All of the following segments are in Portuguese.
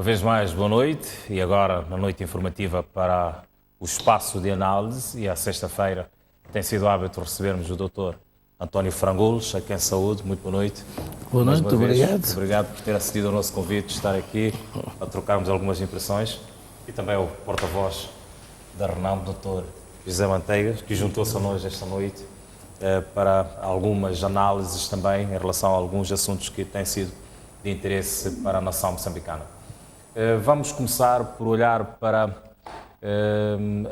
vez mais, boa noite. E agora, na noite informativa para o espaço de análise, e à sexta-feira tem sido hábito recebermos o Dr. António Frangolos, a quem saúde. Muito boa noite. Boa noite, muito obrigado. Obrigado por ter acedido ao nosso convite de estar aqui a trocarmos algumas impressões. E também o porta-voz da Renam, Dr. José Manteigas, que juntou-se a nós esta noite para algumas análises também em relação a alguns assuntos que têm sido de interesse para a nação moçambicana. Vamos começar por olhar para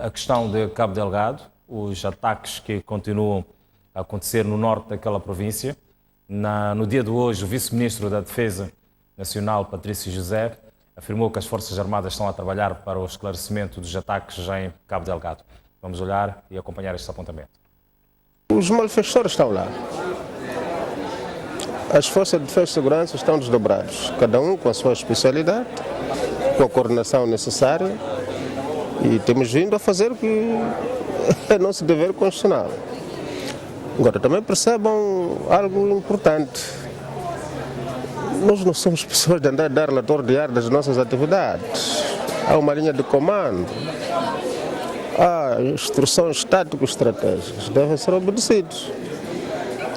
a questão de Cabo Delgado, os ataques que continuam a acontecer no norte daquela província. No dia de hoje, o vice-ministro da Defesa Nacional, Patrício José, afirmou que as Forças Armadas estão a trabalhar para o esclarecimento dos ataques já em Cabo Delgado. Vamos olhar e acompanhar este apontamento. Os malfeitores estão lá. As Forças de Defesa e Segurança estão desdobrados, cada um com a sua especialidade, com a coordenação necessária, e temos vindo a fazer o que é nosso dever constitucional. Agora, também percebam algo importante. Nós não somos pessoas de andar a dar relatório diário das nossas atividades. Há uma linha de comando. Há instruções tático-estratégicas, devem ser obedecidos.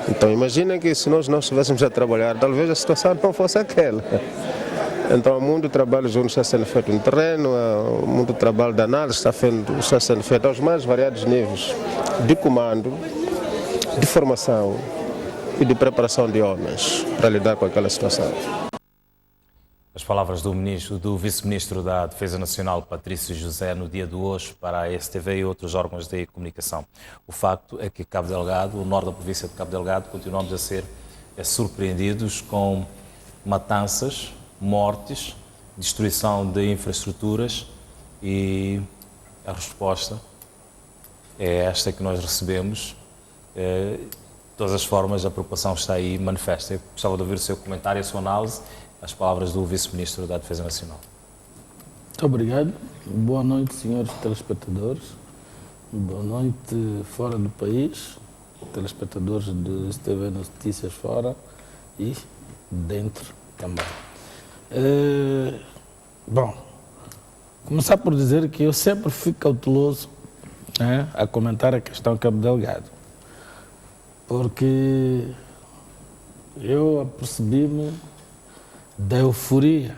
Então imaginem que se nós não estivéssemos a trabalhar, talvez a situação não fosse aquela. Então há muito trabalho junto está sendo feito no terreno, há muito trabalho de análise está sendo feito aos mais variados níveis de comando, de formação e de preparação de homens para lidar com aquela situação. As palavras do vice-ministro da Defesa Nacional, Patrício José, no dia de hoje para a STV e outros órgãos de comunicação. O facto é que Cabo Delgado, o norte da província de Cabo Delgado, continuamos a ser surpreendidos com matanças, mortes, destruição de infraestruturas, e a resposta é esta que nós recebemos. De todas as formas, a preocupação está aí manifesta. Eu gostava de ouvir o seu comentário, a sua análise, as palavras do vice-ministro da Defesa Nacional. Muito obrigado. Boa noite, senhores telespectadores. Boa noite fora do país, telespectadores de STV Notícias fora e dentro também. Bom, começar por dizer que eu sempre fico cauteloso a comentar a questão Cabo Delgado, porque eu apercebi-me da euforia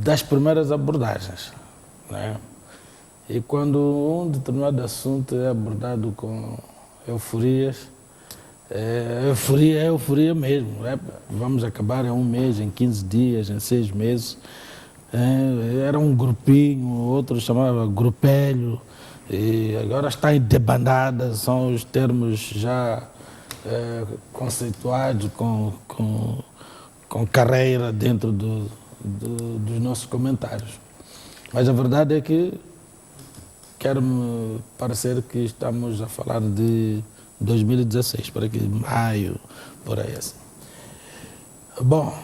das primeiras abordagens, né? E quando um determinado assunto é abordado com euforias, é euforia mesmo. Vamos acabar em um mês, em 15 dias, em 6 meses. Era um grupinho, outros chamavam grupelho, e agora está em debandada, são os termos já conceituados com carreira dentro dos nossos comentários. Mas a verdade é que quero-me parecer que estamos a falar de 2016, para que maio, por aí assim. Bom,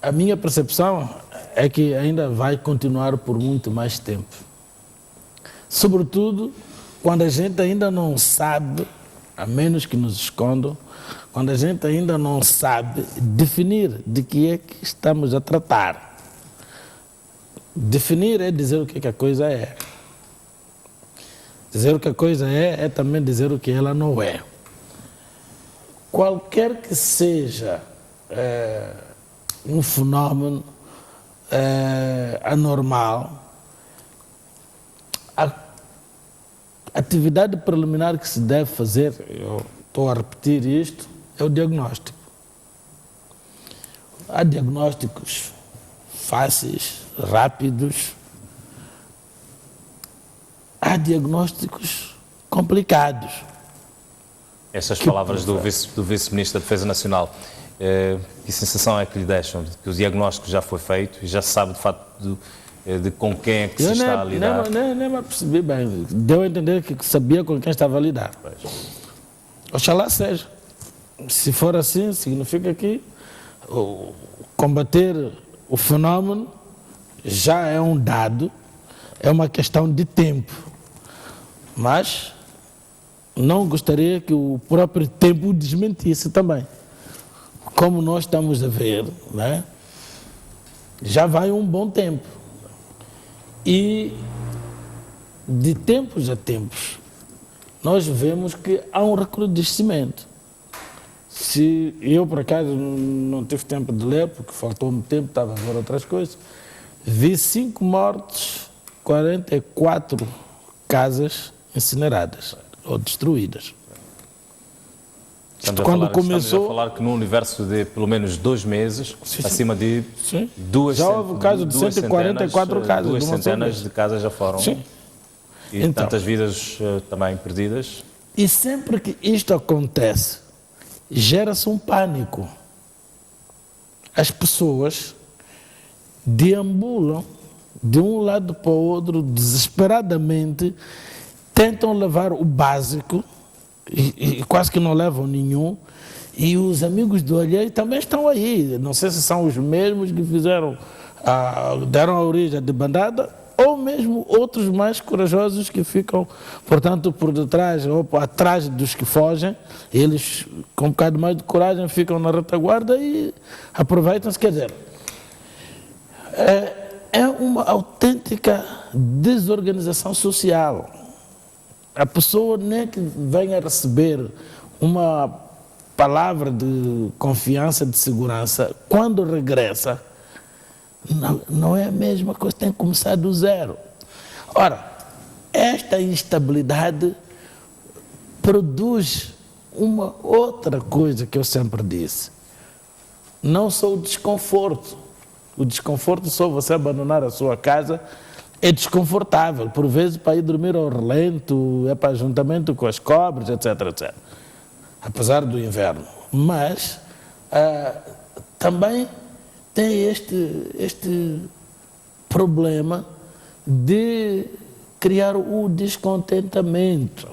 a minha percepção é que ainda vai continuar por muito mais tempo. Sobretudo quando a gente ainda não sabe, a menos que nos escondam, quando a gente ainda não sabe definir de que é que estamos a tratar. Definir é dizer o que a coisa é. Dizer o que a coisa é também dizer o que ela não é. Qualquer que seja um fenómeno anormal, a atividade preliminar que se deve fazer, eu estou a repetir isto, é o diagnóstico. Há diagnósticos fáceis, rápidos. Há diagnósticos complicados. Estas palavras do vice-ministro da Defesa Nacional, que sensação é que lhe deixam? De que o diagnóstico já foi feito e já se sabe de facto de com quem é que se está a lidar? Nem me percebi bem. Deu a entender que sabia com quem estava a lidar. Oxalá seja. Se for assim, significa que combater o fenómeno já é um dado, é uma questão de tempo. Mas não gostaria que o próprio tempo desmentisse também. Como nós estamos a ver, né? já vai um bom tempo. E de tempos a tempos, nós vemos que há um recrudescimento. Se eu, por acaso, não tive tempo de ler, porque faltou-me tempo, estava a ver outras coisas, vi 5 mortos, 44 casas incineradas ou destruídas. Estamos a falar que no universo de pelo menos 2 meses, Sim. acima de Sim. duas Já houve o caso de 144 casas. duas de uma centenas só de casas já foram. Sim. E Então. tantas vidas também perdidas. E sempre que isto acontece, gera-se um pânico. As pessoas deambulam de um lado para o outro desesperadamente, tentam levar o básico e quase que não levam nenhum. E os amigos do alheio também estão aí. Não sei se são os mesmos que fizeram, deram a origem à debandada, ou mesmo outros mais corajosos que ficam, portanto, por detrás ou atrás dos que fogem. Eles, com um bocado mais de coragem, ficam na retaguarda e aproveitam-se. Quer dizer, é uma autêntica desorganização social. A pessoa nem que venha receber uma palavra de confiança, de segurança, quando regressa, não é a mesma coisa, tem que começar do zero. Ora, esta instabilidade produz uma outra coisa que eu sempre disse. Não só o desconforto. O desconforto só você abandonar a sua casa é desconfortável. Por vezes, para ir dormir ao relento, é para juntamento com as cobras, etc, etc. Apesar do inverno. Mas também tem este problema de criar o descontentamento.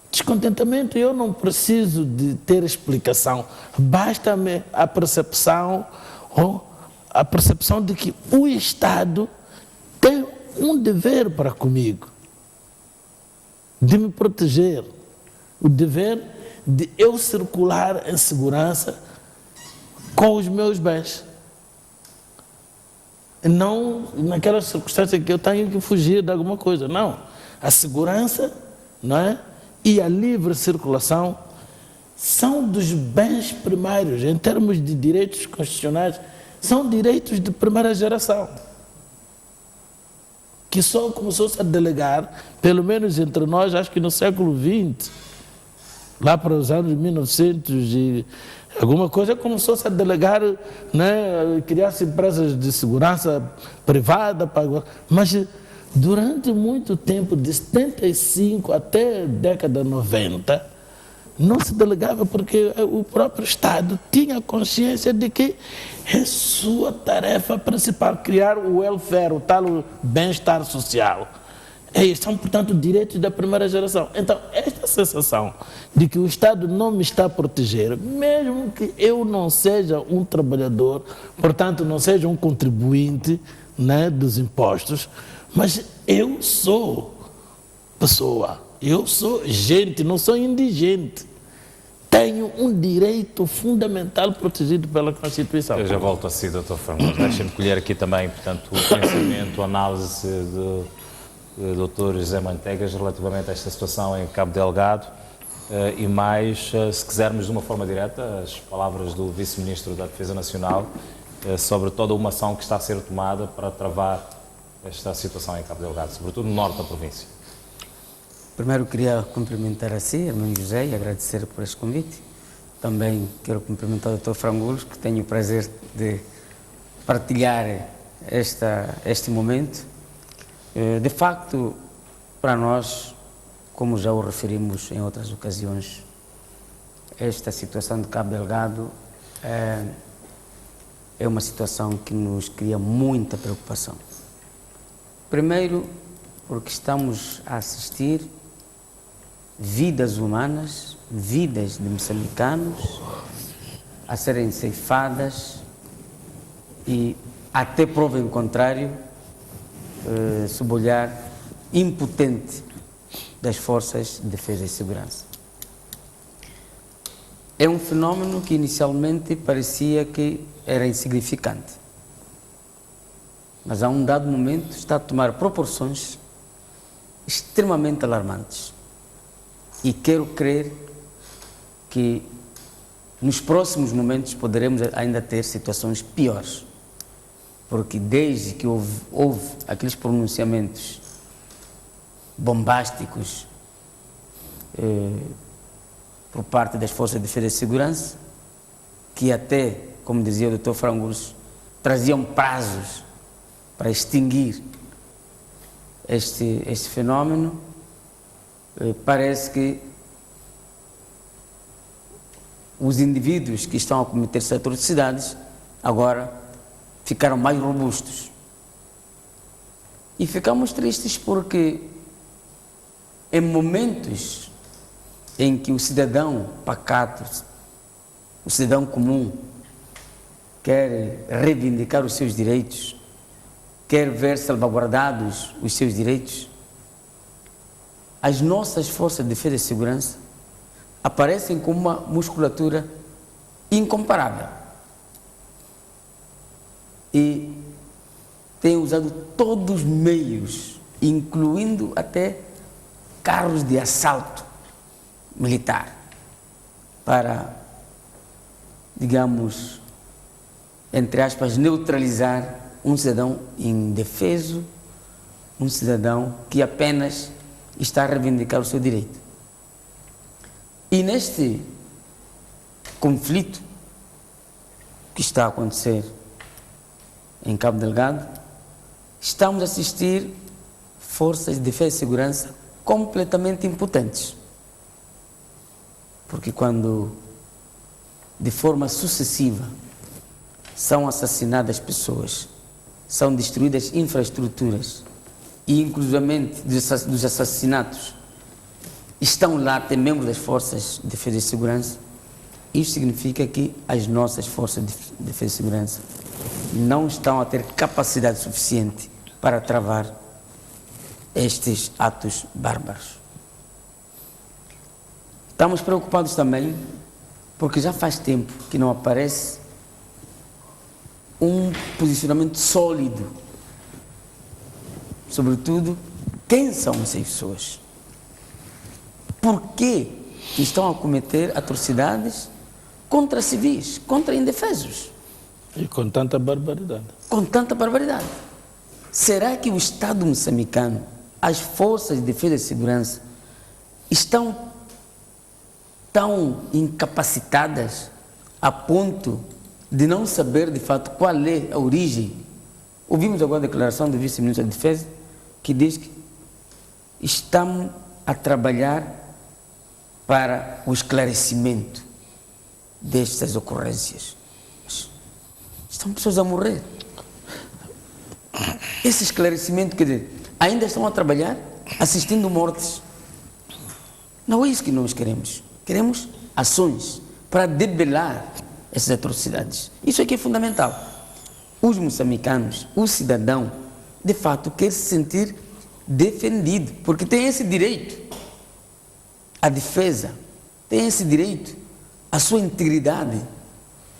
Descontentamento, eu não preciso de ter explicação. Basta-me a percepção de que o Estado tem um dever para comigo, de me proteger, o dever de eu circular em segurança com os meus bens. Não naquela circunstância que eu tenho que fugir de alguma coisa. Não. A segurança, não é? E a livre circulação são dos bens primários, em termos de direitos constitucionais, são direitos de primeira geração, que só começou-se a delegar, pelo menos entre nós, acho que no século XX, lá para os anos 1900 e alguma coisa, começou-se a delegar, né, criar-se empresas de segurança privada, mas durante muito tempo, de 75 até a década 90, não se delegava porque o próprio Estado tinha consciência de que é sua tarefa principal criar o welfare, o tal bem-estar social. São, portanto, direitos da primeira geração. Então, esta sensação de que o Estado não me está a proteger, mesmo que eu não seja um trabalhador, portanto, não seja um contribuinte, né, dos impostos, mas eu sou pessoa, eu sou gente, não sou indigente. Tenho um direito fundamental protegido pela Constituição. Eu já volto a si, Dr. Frango. Deixem-me colher aqui também, portanto, o pensamento, a análise do Dr. José Manteigas relativamente a esta situação em Cabo Delgado e mais, se quisermos de uma forma direta, as palavras do Vice-Ministro da Defesa Nacional sobre toda uma ação que está a ser tomada para travar esta situação em Cabo Delgado, sobretudo no norte da província. Primeiro queria cumprimentar a si, irmão José, e agradecer por este convite. Também quero cumprimentar o Dr. Frangulos, que tenho o prazer de partilhar este momento. De facto, para nós, como já o referimos em outras ocasiões, esta situação de Cabo Delgado é uma situação que nos cria muita preocupação. Primeiro, porque estamos a assistir vidas humanas, vidas de moçambicanos a serem ceifadas e, até prova em contrário, sob o olhar impotente das forças de defesa e segurança. É um fenómeno que inicialmente parecia que era insignificante, mas a um dado momento está a tomar proporções extremamente alarmantes. E quero crer que nos próximos momentos poderemos ainda ter situações piores, porque desde que houve aqueles pronunciamentos bombásticos por parte das Forças de Defesa e Segurança, que até, como dizia o Dr. Frangulos, traziam prazos para extinguir este fenômeno, parece que os indivíduos que estão a cometer essas atrocidades agora ficaram mais robustos. E ficamos tristes porque em momentos em que o cidadão pacato, o cidadão comum, quer reivindicar os seus direitos, quer ver salvaguardados os seus direitos, as nossas forças de defesa e segurança aparecem com uma musculatura incomparável e têm usado todos os meios, incluindo até carros de assalto militar, para, digamos, entre aspas, neutralizar um cidadão indefeso, um cidadão que apenas está a reivindicar o seu direito. E neste conflito que está a acontecer em Cabo Delgado, estamos a assistir forças de defesa e segurança completamente impotentes. Porque quando, de forma sucessiva, são assassinadas pessoas, são destruídas infraestruturas e, inclusivamente, dos assassinatos, estão lá até membros das forças de defesa e segurança, isso significa que as nossas forças de defesa e segurança não estão a ter capacidade suficiente para travar estes atos bárbaros. Estamos preocupados também porque já faz tempo que não aparece um posicionamento sólido, sobretudo, quem são essas pessoas? Por que estão a cometer atrocidades contra civis, contra indefesos? E com tanta barbaridade. Com tanta barbaridade. Será que o Estado moçambicano, as forças de defesa e segurança, estão tão incapacitadas a ponto de não saber de fato qual é a origem? Ouvimos agora a declaração do vice-ministro da Defesa, que diz que estão a trabalhar para o esclarecimento destas ocorrências. Mas estão pessoas a morrer. Esse esclarecimento, quer dizer, ainda estão a trabalhar assistindo mortes. Não é isso que nós queremos. Queremos ações para debelar essas atrocidades. Isso aqui é fundamental. Os moçambicanos, o cidadão, de fato, quer se sentir defendido, porque tem esse direito à defesa, tem esse direito à sua integridade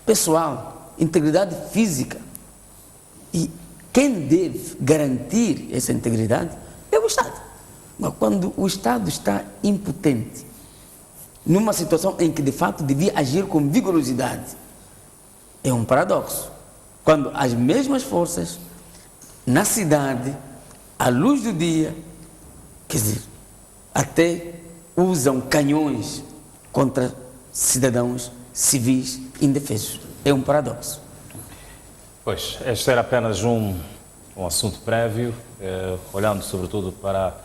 pessoal, integridade física. E quem deve garantir essa integridade é o Estado. Mas quando o Estado está impotente, numa situação em que de fato devia agir com vigorosidade, é um paradoxo. Quando as mesmas forças, na cidade, à luz do dia, quer dizer, até usam canhões contra cidadãos civis indefesos. É um paradoxo. Pois, este era apenas um assunto prévio, olhando sobretudo para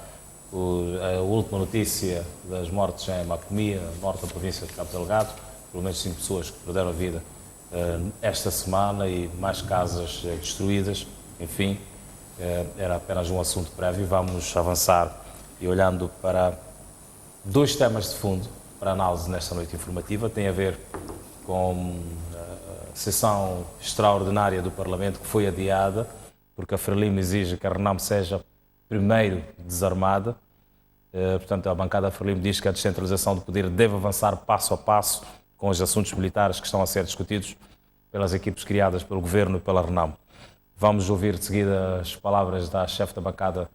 a última notícia das mortes em Macomia, norte da província de Cabo Delgado, pelo menos 5 pessoas que perderam a vida esta semana e mais casas destruídas. Enfim, era apenas um assunto prévio. Vamos avançar e olhando para 2 temas de fundo para análise nesta noite informativa. Tem a ver com a sessão extraordinária do Parlamento que foi adiada, porque a Frelimo exige que a RENAM seja primeiro desarmada. Portanto, a bancada Frelimo diz que a descentralização do poder deve avançar passo a passo com os assuntos militares que estão a ser discutidos pelas equipes criadas pelo Governo e pela RENAM. Vamos ouvir de seguida as palavras da chefe da bancada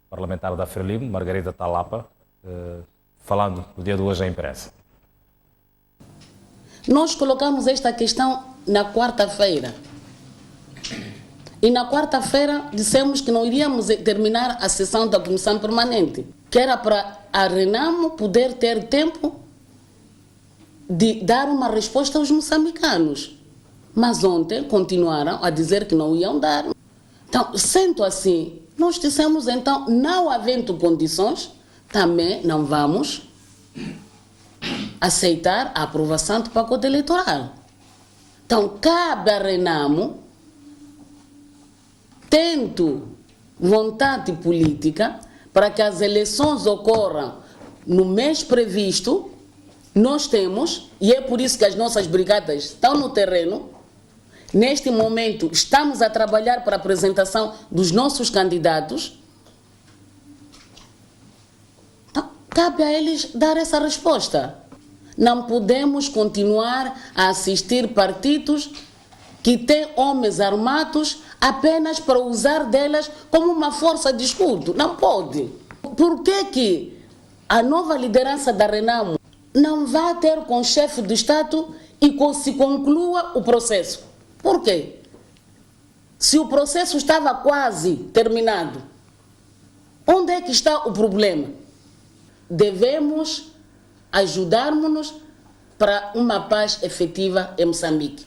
parlamentar da Frelimo, Margarida Talapa, falando no dia de hoje à imprensa. Nós colocamos esta questão na quarta-feira. E na quarta-feira dissemos que não iríamos terminar a sessão da Comissão Permanente, que era para a Renamo poder ter tempo de dar uma resposta aos moçambicanos. Mas ontem continuaram a dizer que não iam dar. Então, sendo assim, nós dissemos então, não havendo condições, também não vamos aceitar a aprovação do pacote eleitoral. Então, cabe a Renamo, tendo vontade política, para que as eleições ocorram no mês previsto, nós temos, e é por isso que as nossas brigadas estão no terreno. Neste momento, estamos a trabalhar para a apresentação dos nossos candidatos. Então, cabe a eles dar essa resposta. Não podemos continuar a assistir partidos que têm homens armados apenas para usar delas como uma força de escudo. Não pode. Por que a nova liderança da Renamo não vai ter com o chefe do Estado e se conclua o processo? Por quê? Se o processo estava quase terminado, onde é que está o problema? Devemos ajudarmos-nos para uma paz efetiva em Moçambique.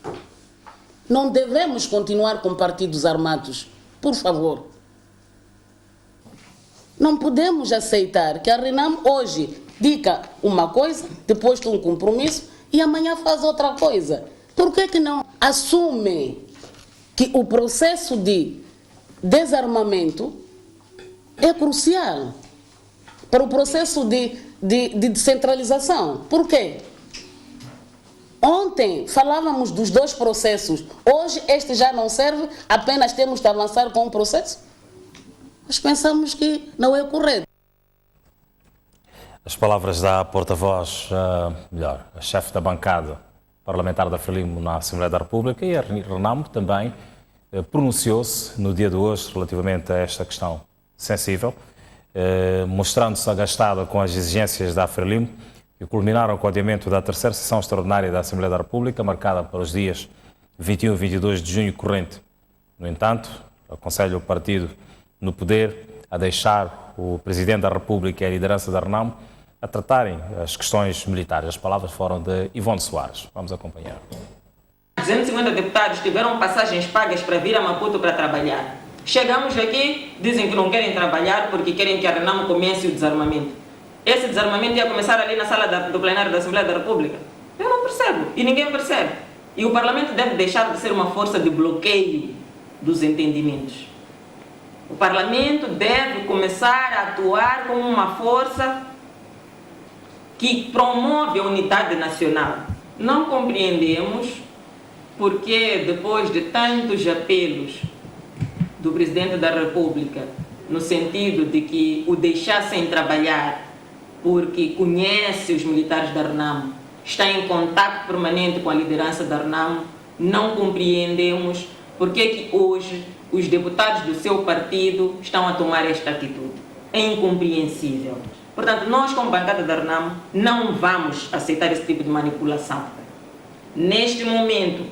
Não devemos continuar com partidos armados, por favor. Não podemos aceitar que a Renamo hoje diga uma coisa, depois de um compromisso, e amanhã faz outra coisa. Por que não assume que o processo de desarmamento é crucial para o processo de descentralização? Por quê? Ontem falávamos dos dois processos, hoje este já não serve, apenas temos de avançar com o processo? Nós pensamos que não é correto. As palavras da porta-voz, a chefe da bancada parlamentar da Frelimo na Assembleia da República, e a Renamo também pronunciou-se no dia de hoje relativamente a esta questão sensível, mostrando-se agastada com as exigências da Frelimo, que culminaram com o adiamento da terceira sessão extraordinária da Assembleia da República, marcada para os dias 21 e 22 de junho corrente. No entanto, aconselho o partido no poder a deixar o Presidente da República e a liderança da Renamo a tratarem as questões militares. As palavras foram de Ivone Soares. Vamos acompanhar. 250 deputados tiveram passagens pagas para vir a Maputo para trabalhar. Chegamos aqui, dizem que não querem trabalhar porque querem que a Renamo comece o desarmamento. Esse desarmamento ia começar ali na sala do plenário da Assembleia da República. Eu não percebo, e ninguém percebe. E o Parlamento deve deixar de ser uma força de bloqueio dos entendimentos. O Parlamento deve começar a atuar como uma força que promove a unidade nacional. Não compreendemos porque, depois de tantos apelos do Presidente da República, no sentido de que o deixassem trabalhar, porque conhece os militares da Renamo, está em contato permanente com a liderança da Renamo, não compreendemos porque é que hoje os deputados do seu partido estão a tomar esta atitude. É incompreensível. Portanto, nós como bancada da Renamo não vamos aceitar esse tipo de manipulação. Neste momento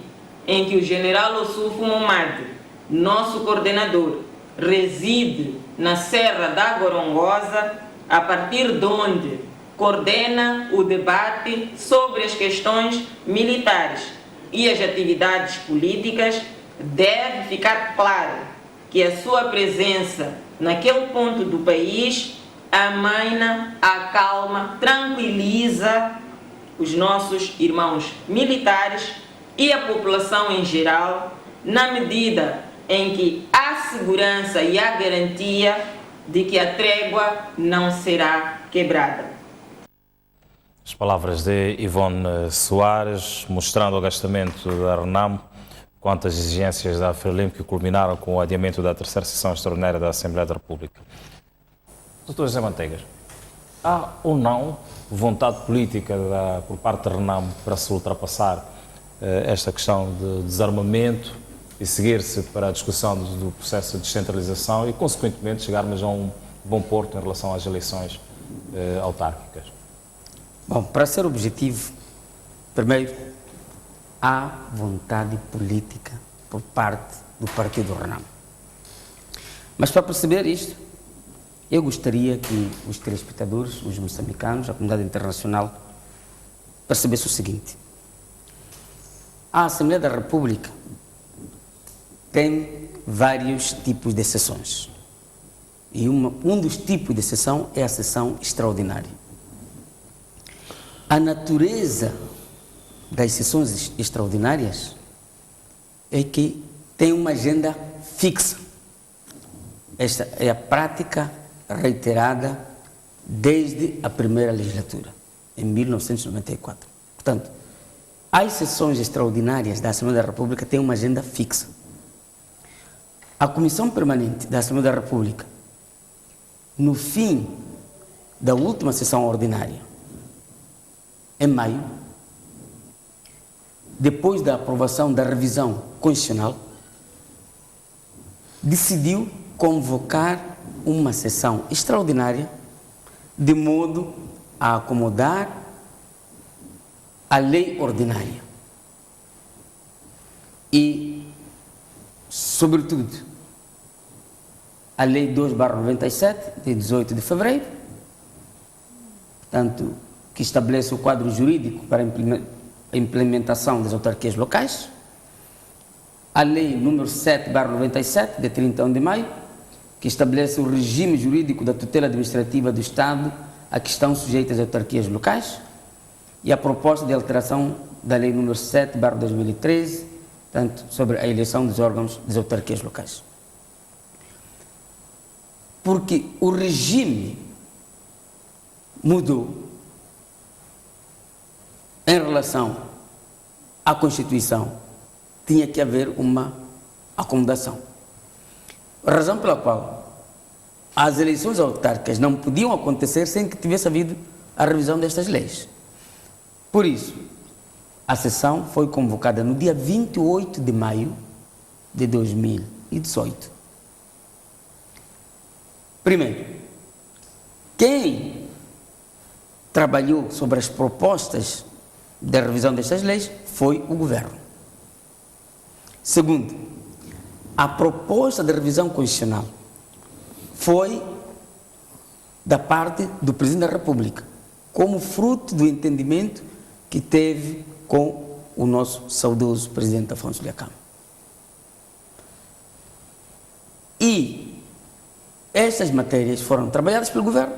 em que o general Ossufo Momade, nosso coordenador, reside na Serra da Gorongosa, a partir de onde coordena o debate sobre as questões militares e as atividades políticas, deve ficar claro que a sua presença naquele ponto do país amaina, acalma, tranquiliza os nossos irmãos militares e a população em geral, na medida em que há segurança e há garantia de que a trégua não será quebrada. As palavras de Ivone Soares, mostrando o agastamento da Renamo quanto às exigências da Frelimo, que culminaram com o adiamento da terceira sessão extraordinária da Assembleia da República. Dr. José Manteigas, há ou não vontade política por parte da Renamo para se ultrapassar esta questão de desarmamento e e seguir-se para a discussão do processo de descentralização e, consequentemente, chegarmos a um bom porto em relação às eleições autárquicas? Bom, para ser objetivo, primeiro, há vontade política por parte do Partido Renamo. Mas para perceber isto, eu gostaria que os telespectadores, os moçambicanos, a comunidade internacional, percebessem o seguinte. A Assembleia da República tem vários tipos de sessões. E um dos tipos de sessão é a sessão extraordinária. A natureza das sessões extraordinárias é que tem uma agenda fixa. Esta é a prática reiterada desde a primeira legislatura, em 1994. Portanto, as sessões extraordinárias da Assembleia da República têm uma agenda fixa. A Comissão Permanente da Assembleia da República, no fim da última sessão ordinária, em maio, depois da aprovação da revisão constitucional, decidiu convocar uma sessão extraordinária de modo a acomodar a lei ordinária e, sobretudo, a lei 2/97, de 18 de fevereiro, portanto, que estabelece o quadro jurídico para a implementação das autarquias locais, a lei número 7/97, de 31 de maio, que estabelece o regime jurídico da tutela administrativa do Estado a que estão sujeitas as autarquias locais, e a proposta de alteração da lei número 7/2013, tanto sobre a eleição dos órgãos das autarquias locais. Porque o regime mudou em relação à Constituição, tinha que haver uma acomodação. A razão pela qual as eleições autárquicas não podiam acontecer sem que tivesse havido a revisão destas leis. Por isso, a sessão foi convocada no dia 28 de maio de 2018. Primeiro, quem trabalhou sobre as propostas da revisão destas leis foi o governo. Segundo, a proposta de revisão constitucional foi da parte do Presidente da República, como fruto do entendimento que teve com o nosso saudoso Presidente Afonso Dhlakama. E estas matérias foram trabalhadas pelo governo.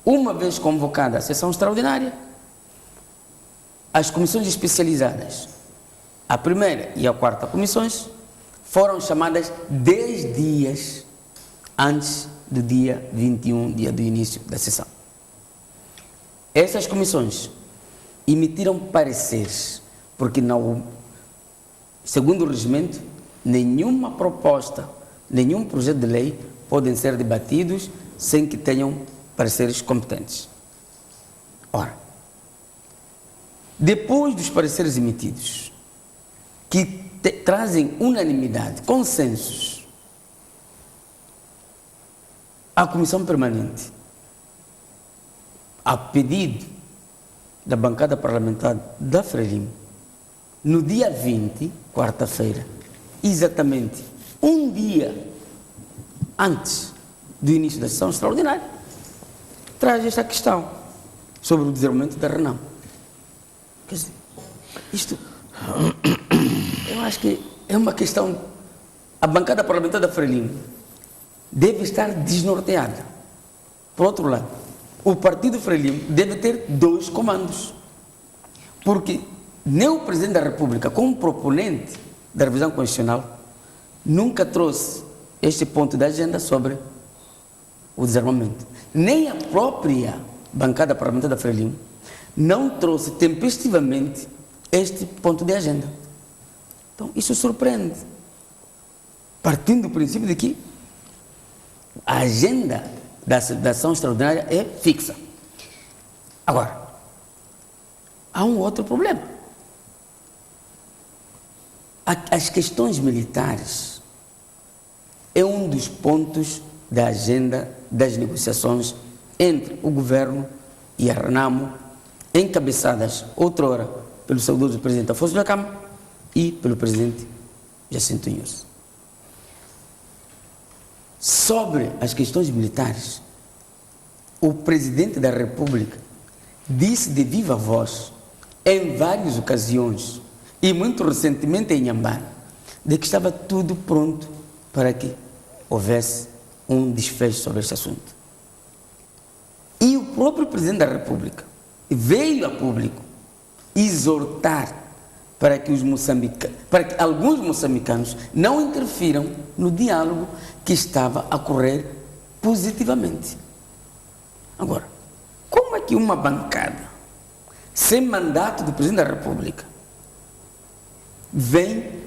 Uma vez convocada a sessão extraordinária, as comissões especializadas, a primeira e a quarta comissões, foram chamadas 10 dias antes do dia 21, dia do início da sessão. Essas comissões emitiram pareceres, porque não, segundo o regimento, nenhuma proposta, nenhum projeto de lei podem ser debatidos sem que tenham pareceres competentes. Ora, depois dos pareceres emitidos, que trazem unanimidade, consensos, a Comissão Permanente, a pedido da bancada parlamentar da Frelimo, no dia 20, quarta-feira, exatamente um dia antes do início da sessão extraordinária, traz esta questão sobre o desenvolvimento da Renamo. Quer dizer, isto, eu acho que é uma questão, a bancada parlamentar da Frelimo deve estar desnorteada. Por outro lado, o Partido Frelimo deve ter dois comandos, porque nem o Presidente da República, como proponente da revisão constitucional, nunca trouxe este ponto da agenda sobre o desarmamento. Nem a própria bancada parlamentar da Frelimo não trouxe tempestivamente este ponto de agenda. Então, isso surpreende, partindo do princípio de que a agenda da ação extraordinária é fixa. Agora, há um outro problema. As questões militares é um dos pontos da agenda das negociações entre o governo e a Renamo, encabeçadas outrora pelo saudoso presidente Afonso Dhlakama e pelo presidente Jacinto Inhosse. Sobre as questões militares, o presidente da República disse de viva voz, em várias ocasiões, e muito recentemente em Inhambane, de que estava tudo pronto para que houvesse um desfecho sobre este assunto. E o próprio presidente da República veio a público exortar para que alguns moçambicanos não interfiram no diálogo que estava a correr positivamente. Agora, como é que uma bancada sem mandato do presidente da República vem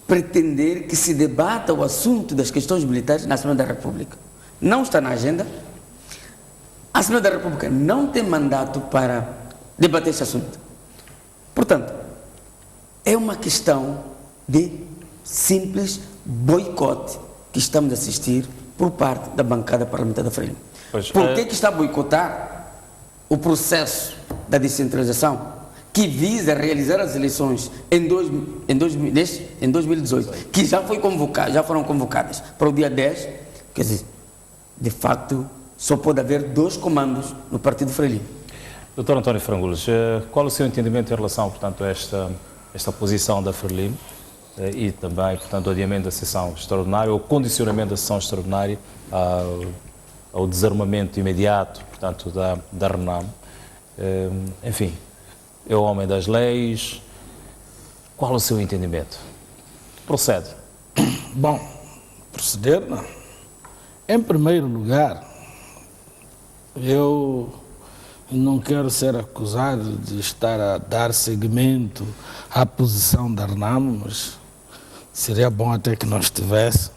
pretender que se debata o assunto das questões militares na Assembleia da República? Não está na agenda. A Assembleia da República não tem mandato para debater esse assunto. Portanto, é uma questão de simples boicote que estamos a assistir por parte da bancada parlamentar da Frelimo. Por que está a boicotar o processo da descentralização que visa realizar as eleições em 2018, que já foram convocadas para o dia 10, quer dizer, de facto, só pode haver 2 comandos no Partido Frelimo. Dr. António Frangulos, qual o seu entendimento em relação, portanto, a esta posição da Frelimo e também, portanto, o adiamento da sessão extraordinária, ou o condicionamento da sessão extraordinária ao desarmamento imediato, portanto, da Renamo? Enfim, é o homem das leis. Qual o seu entendimento? Procede. Bom, proceder, não. Em primeiro lugar, eu não quero ser acusado de estar a dar seguimento à posição da Renamo, mas seria bom até que não estivesse.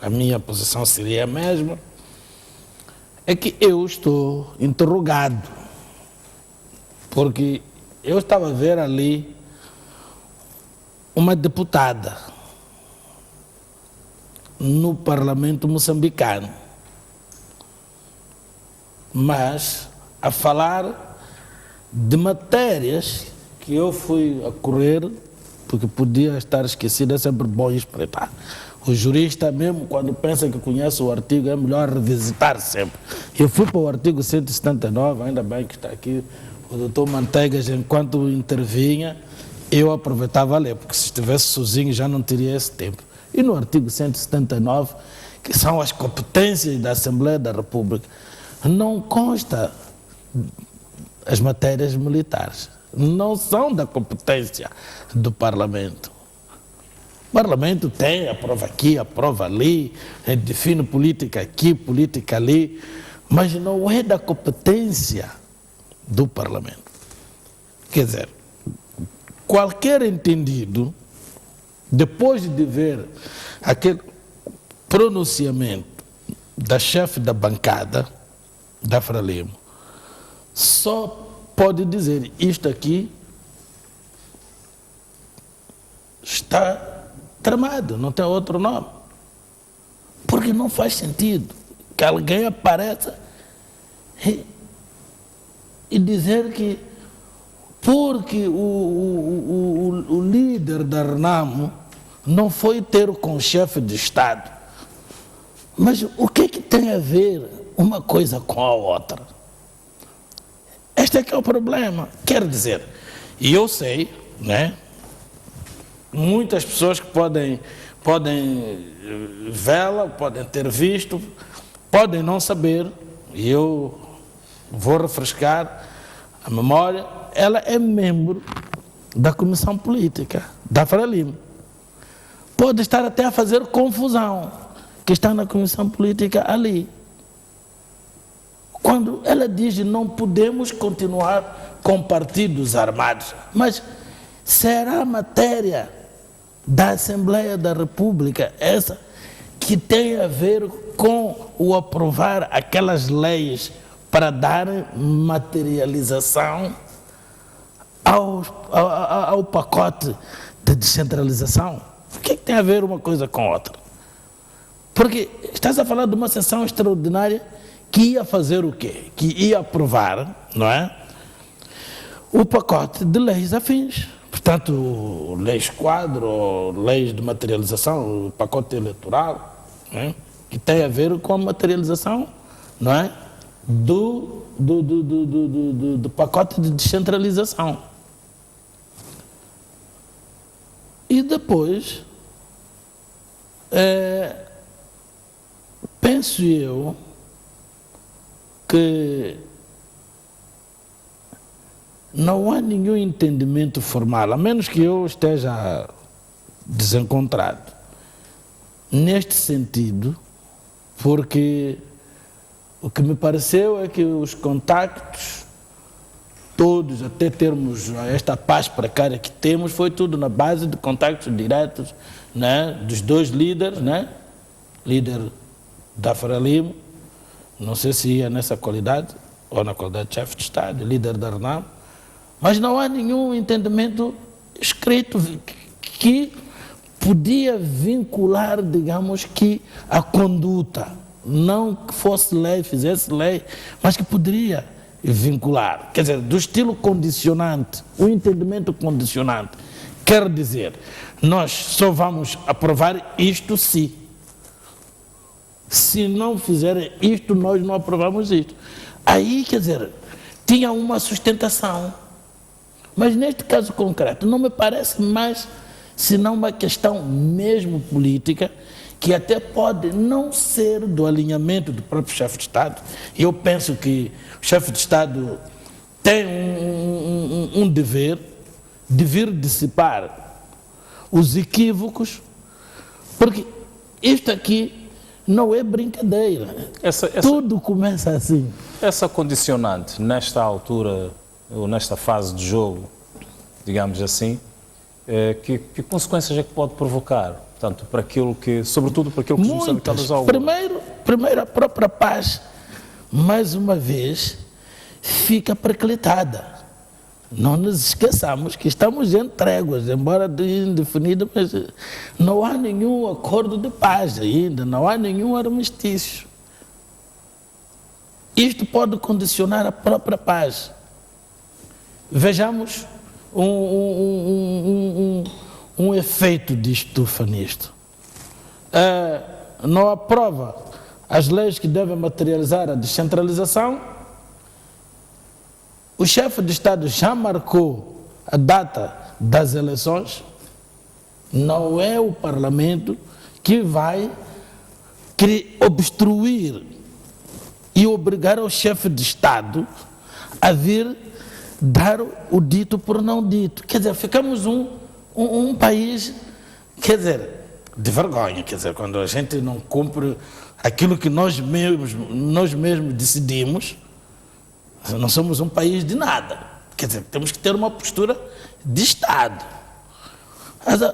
A minha posição seria a mesma. É que eu estou interrogado, porque eu estava a ver ali uma deputada no parlamento moçambicano, mas a falar de matérias que eu fui a correr, porque podia estar esquecido, é sempre bom espreitar. O jurista, mesmo quando pensa que conhece o artigo, é melhor revisitar sempre. Eu fui para o artigo 179, ainda bem que está aqui o doutor Manteigas, enquanto intervinha, eu aproveitava a ler, porque se estivesse sozinho já não teria esse tempo. E no artigo 179, que são as competências da Assembleia da República, não consta as matérias militares, não são da competência do Parlamento. O Parlamento tem, aprova aqui, aprova ali, define política aqui, política ali, mas não é da competência do Parlamento. Quer dizer, qualquer entendido, depois de ver aquele pronunciamento da chefe da bancada da Frelimo, só pode dizer: isto aqui está tramado, não tem outro nome. Porque não faz sentido que alguém apareça e dizer que porque o líder da Renamo não foi ter com o chefe de Estado. Mas o que é que tem a ver uma coisa com a outra? Este é que é o problema. Quer dizer, e eu sei, né? Muitas pessoas que podem vê-la, podem ter visto, podem não saber, e eu vou refrescar a memória. Ela é membro da Comissão Política da Frelimo. Pode estar até a fazer confusão, que está na Comissão Política ali. Quando ela diz que não podemos continuar com partidos armados, mas será matéria da Assembleia da República essa que tem a ver com o aprovar aquelas leis para dar materialização ao pacote de descentralização. O que é que tem a ver uma coisa com outra? Porque estás a falar de uma sessão extraordinária que ia fazer o quê? Que ia aprovar, não é? O pacote de leis afins. Portanto, leis quadro, leis de materialização, o pacote eleitoral, não é? Que tem a ver com a materialização, não é? Do pacote de descentralização. E depois, penso eu que não há nenhum entendimento formal, a menos que eu esteja desencontrado, neste sentido, porque o que me pareceu é que os contactos, todos, até termos esta paz precária que temos, foi tudo na base de contactos diretos, né, dos dois líderes, né, líder da Frelimo, não sei se ia nessa qualidade, ou na qualidade de chefe de Estado, líder da RENAM, mas não há nenhum entendimento escrito que podia vincular, digamos, que a conduta, não que fosse lei, fizesse lei, mas que poderia vincular. Quer dizer, do estilo condicionante, o entendimento condicionante, quer dizer, nós só vamos aprovar isto se não fizerem isto, nós não aprovamos isto. Aí, quer dizer, tinha uma sustentação. Mas neste caso concreto, não me parece mais senão uma questão mesmo política, que até pode não ser do alinhamento do próprio chefe de Estado. Eu penso que o chefe de Estado tem um dever de vir dissipar os equívocos, porque isto aqui não é brincadeira. Tudo começa assim. Essa condicionante, nesta altura, ou nesta fase de jogo, digamos assim, que consequências é que pode provocar? Portanto, para aquilo que, sobretudo para aquilo que os moçambicanos ao... Primeiro, a própria paz, mais uma vez, fica preclitada. Não nos esqueçamos que estamos em tréguas, embora indefinido, mas não há nenhum acordo de paz ainda, não há nenhum armistício. Isto pode condicionar a própria paz. Vejamos um efeito de estufa nisto. Não aprova as leis que devem materializar a descentralização. O chefe de Estado já marcou a data das eleições. Não é o Parlamento que vai obstruir e obrigar o chefe de Estado a vir dar o dito por não dito. Quer dizer, ficamos um país, quer dizer, de vergonha, quer dizer, quando a gente não cumpre aquilo que nós mesmos decidimos, não somos um país de nada. Quer dizer, temos que ter uma postura de Estado.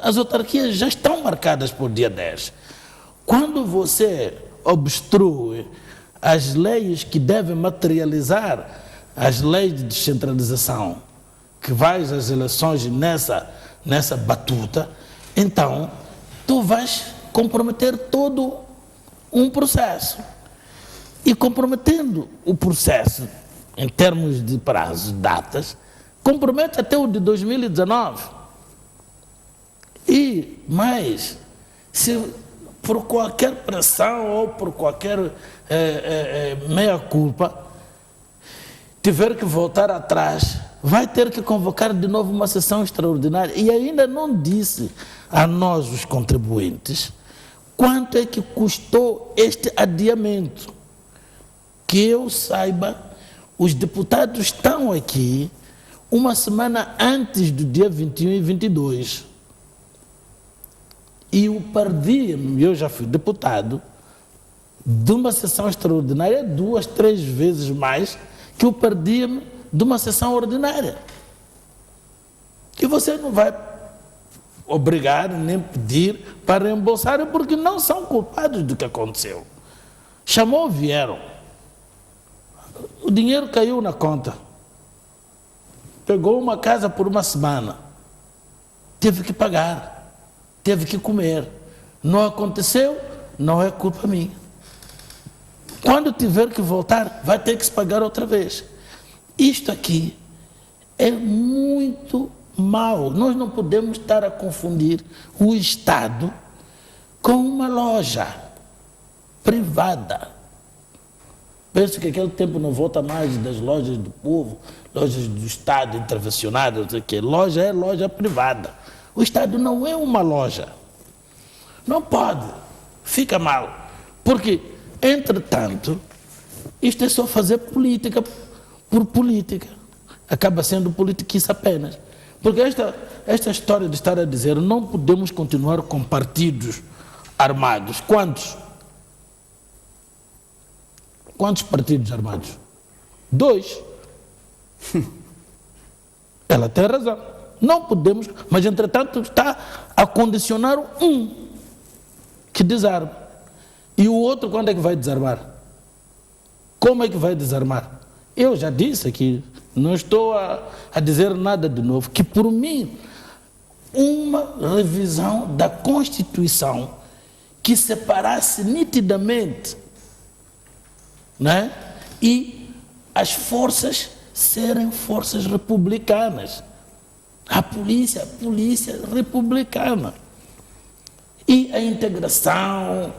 As autarquias já estão marcadas para o dia 10. Quando você obstrui as leis que devem materializar as leis de descentralização, que vais às eleições nessa batuta, então tu vais comprometer todo um processo. E comprometendo o processo em termos de prazos, datas, compromete até o de 2019. E mais, se por qualquer pressão ou por qualquer meia-culpa tiver que voltar atrás, vai ter que convocar de novo uma sessão extraordinária. E ainda não disse a nós, os contribuintes, quanto é que custou este adiamento. Que eu saiba, os deputados estão aqui uma semana antes do dia 21 e 22. E o Pardim, eu já fui deputado, de uma sessão extraordinária 2, 3 vezes mais que o Pardim de uma sessão ordinária. E você não vai obrigar nem pedir para reembolsar, porque não são culpados do que aconteceu. Chamou, vieram. O dinheiro caiu na conta. Pegou uma casa por uma semana. teve que pagar, teve que comer. Não aconteceu, não é culpa minha. Quando tiver que voltar, vai ter que se pagar outra vez. Isto aqui é muito mau. Nós não podemos estar a confundir o Estado com uma loja privada. Penso que aquele tempo não volta mais das lojas do povo, lojas do Estado intervencionadas, não sei o quê. Loja é loja privada. O Estado não é uma loja. Não pode. Fica mal. Porque, entretanto, isto é só fazer política por política. Acaba sendo politiquice apenas. Porque esta história de estar a dizer não podemos continuar com partidos armados. Quantos? Quantos partidos armados? 2. Ela tem razão. Não podemos, mas entretanto está a condicionar um que desarma. E o outro quando é que vai desarmar? Como é que vai desarmar? Eu já disse aqui, não estou a dizer nada de novo, que por mim, uma revisão da Constituição que separasse nitidamente, né? E as forças serem forças republicanas. A polícia republicana. E a integração,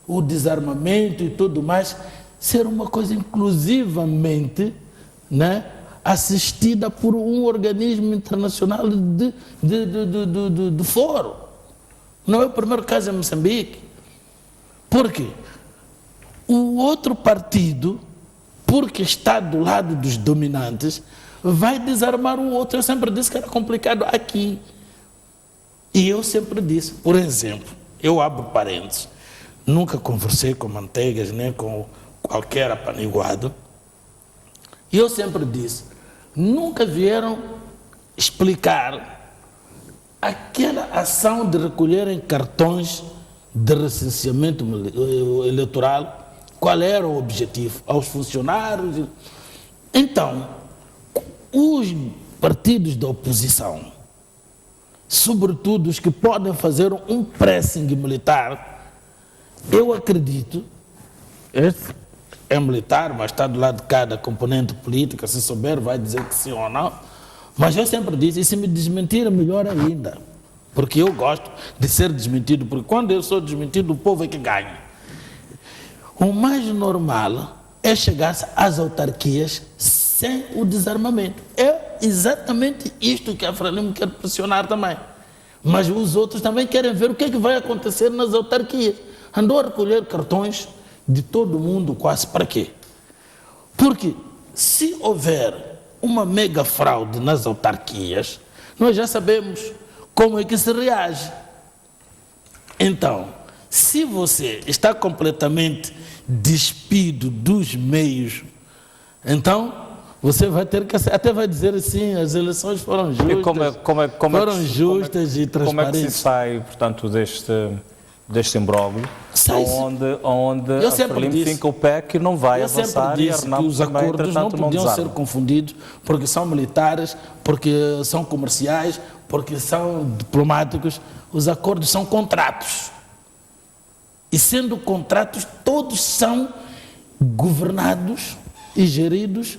o desarmamento e tudo mais, ser uma coisa inclusivamente, né, assistida por um organismo internacional de foro. Não é o primeiro caso em Moçambique. Por quê? O outro partido, porque está do lado dos dominantes, vai desarmar o outro. Eu sempre disse que era complicado aqui. E eu sempre disse, por exemplo, eu abro parênteses, nunca conversei com Manteigas, nem com qualquer apaniguado, e eu sempre disse, nunca vieram explicar aquela ação de recolherem cartões de recenseamento eleitoral, qual era o objetivo aos funcionários. Então, os partidos da oposição, sobretudo os que podem fazer um pressing militar, eu acredito, este é militar, mas está do lado de cada componente política, se souber vai dizer que sim ou não, mas eu sempre disse, e se me desmentir, melhor ainda, porque eu gosto de ser desmentido, porque quando eu sou desmentido, o povo é que ganha. O mais normal é chegar às autarquias sem o desarmamento. É exatamente isto que a Frelimo quer pressionar também. Mas os outros também querem ver o que é que vai acontecer nas autarquias. Andou a recolher cartões de todo mundo quase para quê? Porque se houver uma mega fraude nas autarquias, nós já sabemos como é que se reage. Então, se você está completamente despido dos meios, então você vai ter que, até vai dizer assim, as eleições foram justas, foram justas e transparentes. Como é que se sai, portanto, deste imbróglio, onde a Frelimo finca o pé que não vai avançar e a Renamo que os acordos não podiam ser confundidos porque são militares, porque são comerciais, porque são diplomáticos. Os acordos são contratos. E sendo contratos, todos são governados e geridos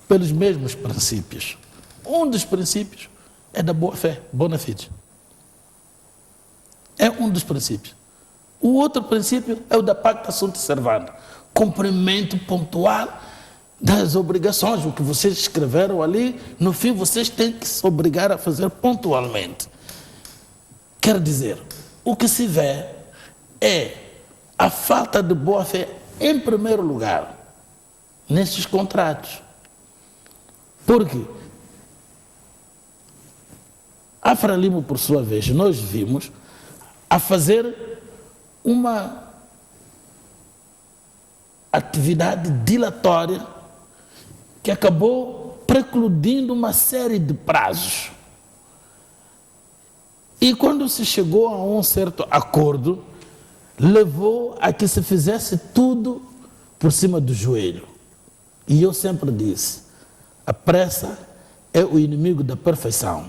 pelos mesmos princípios. Um dos princípios é da boa-fé, bona fide. É um dos princípios. O outro princípio é o da pacta sunt servanda, cumprimento pontual das obrigações. O que vocês escreveram ali, no fim vocês têm que se obrigar a fazer pontualmente. Quer dizer, o que se vê é a falta de boa-fé, em primeiro lugar, nesses contratos. Porque a Frelimo, por sua vez, nós vimos a fazer uma atividade dilatória que acabou precludindo uma série de prazos. E quando se chegou a um certo acordo, levou a que se fizesse tudo por cima do joelho. E eu sempre disse, a pressa é o inimigo da perfeição.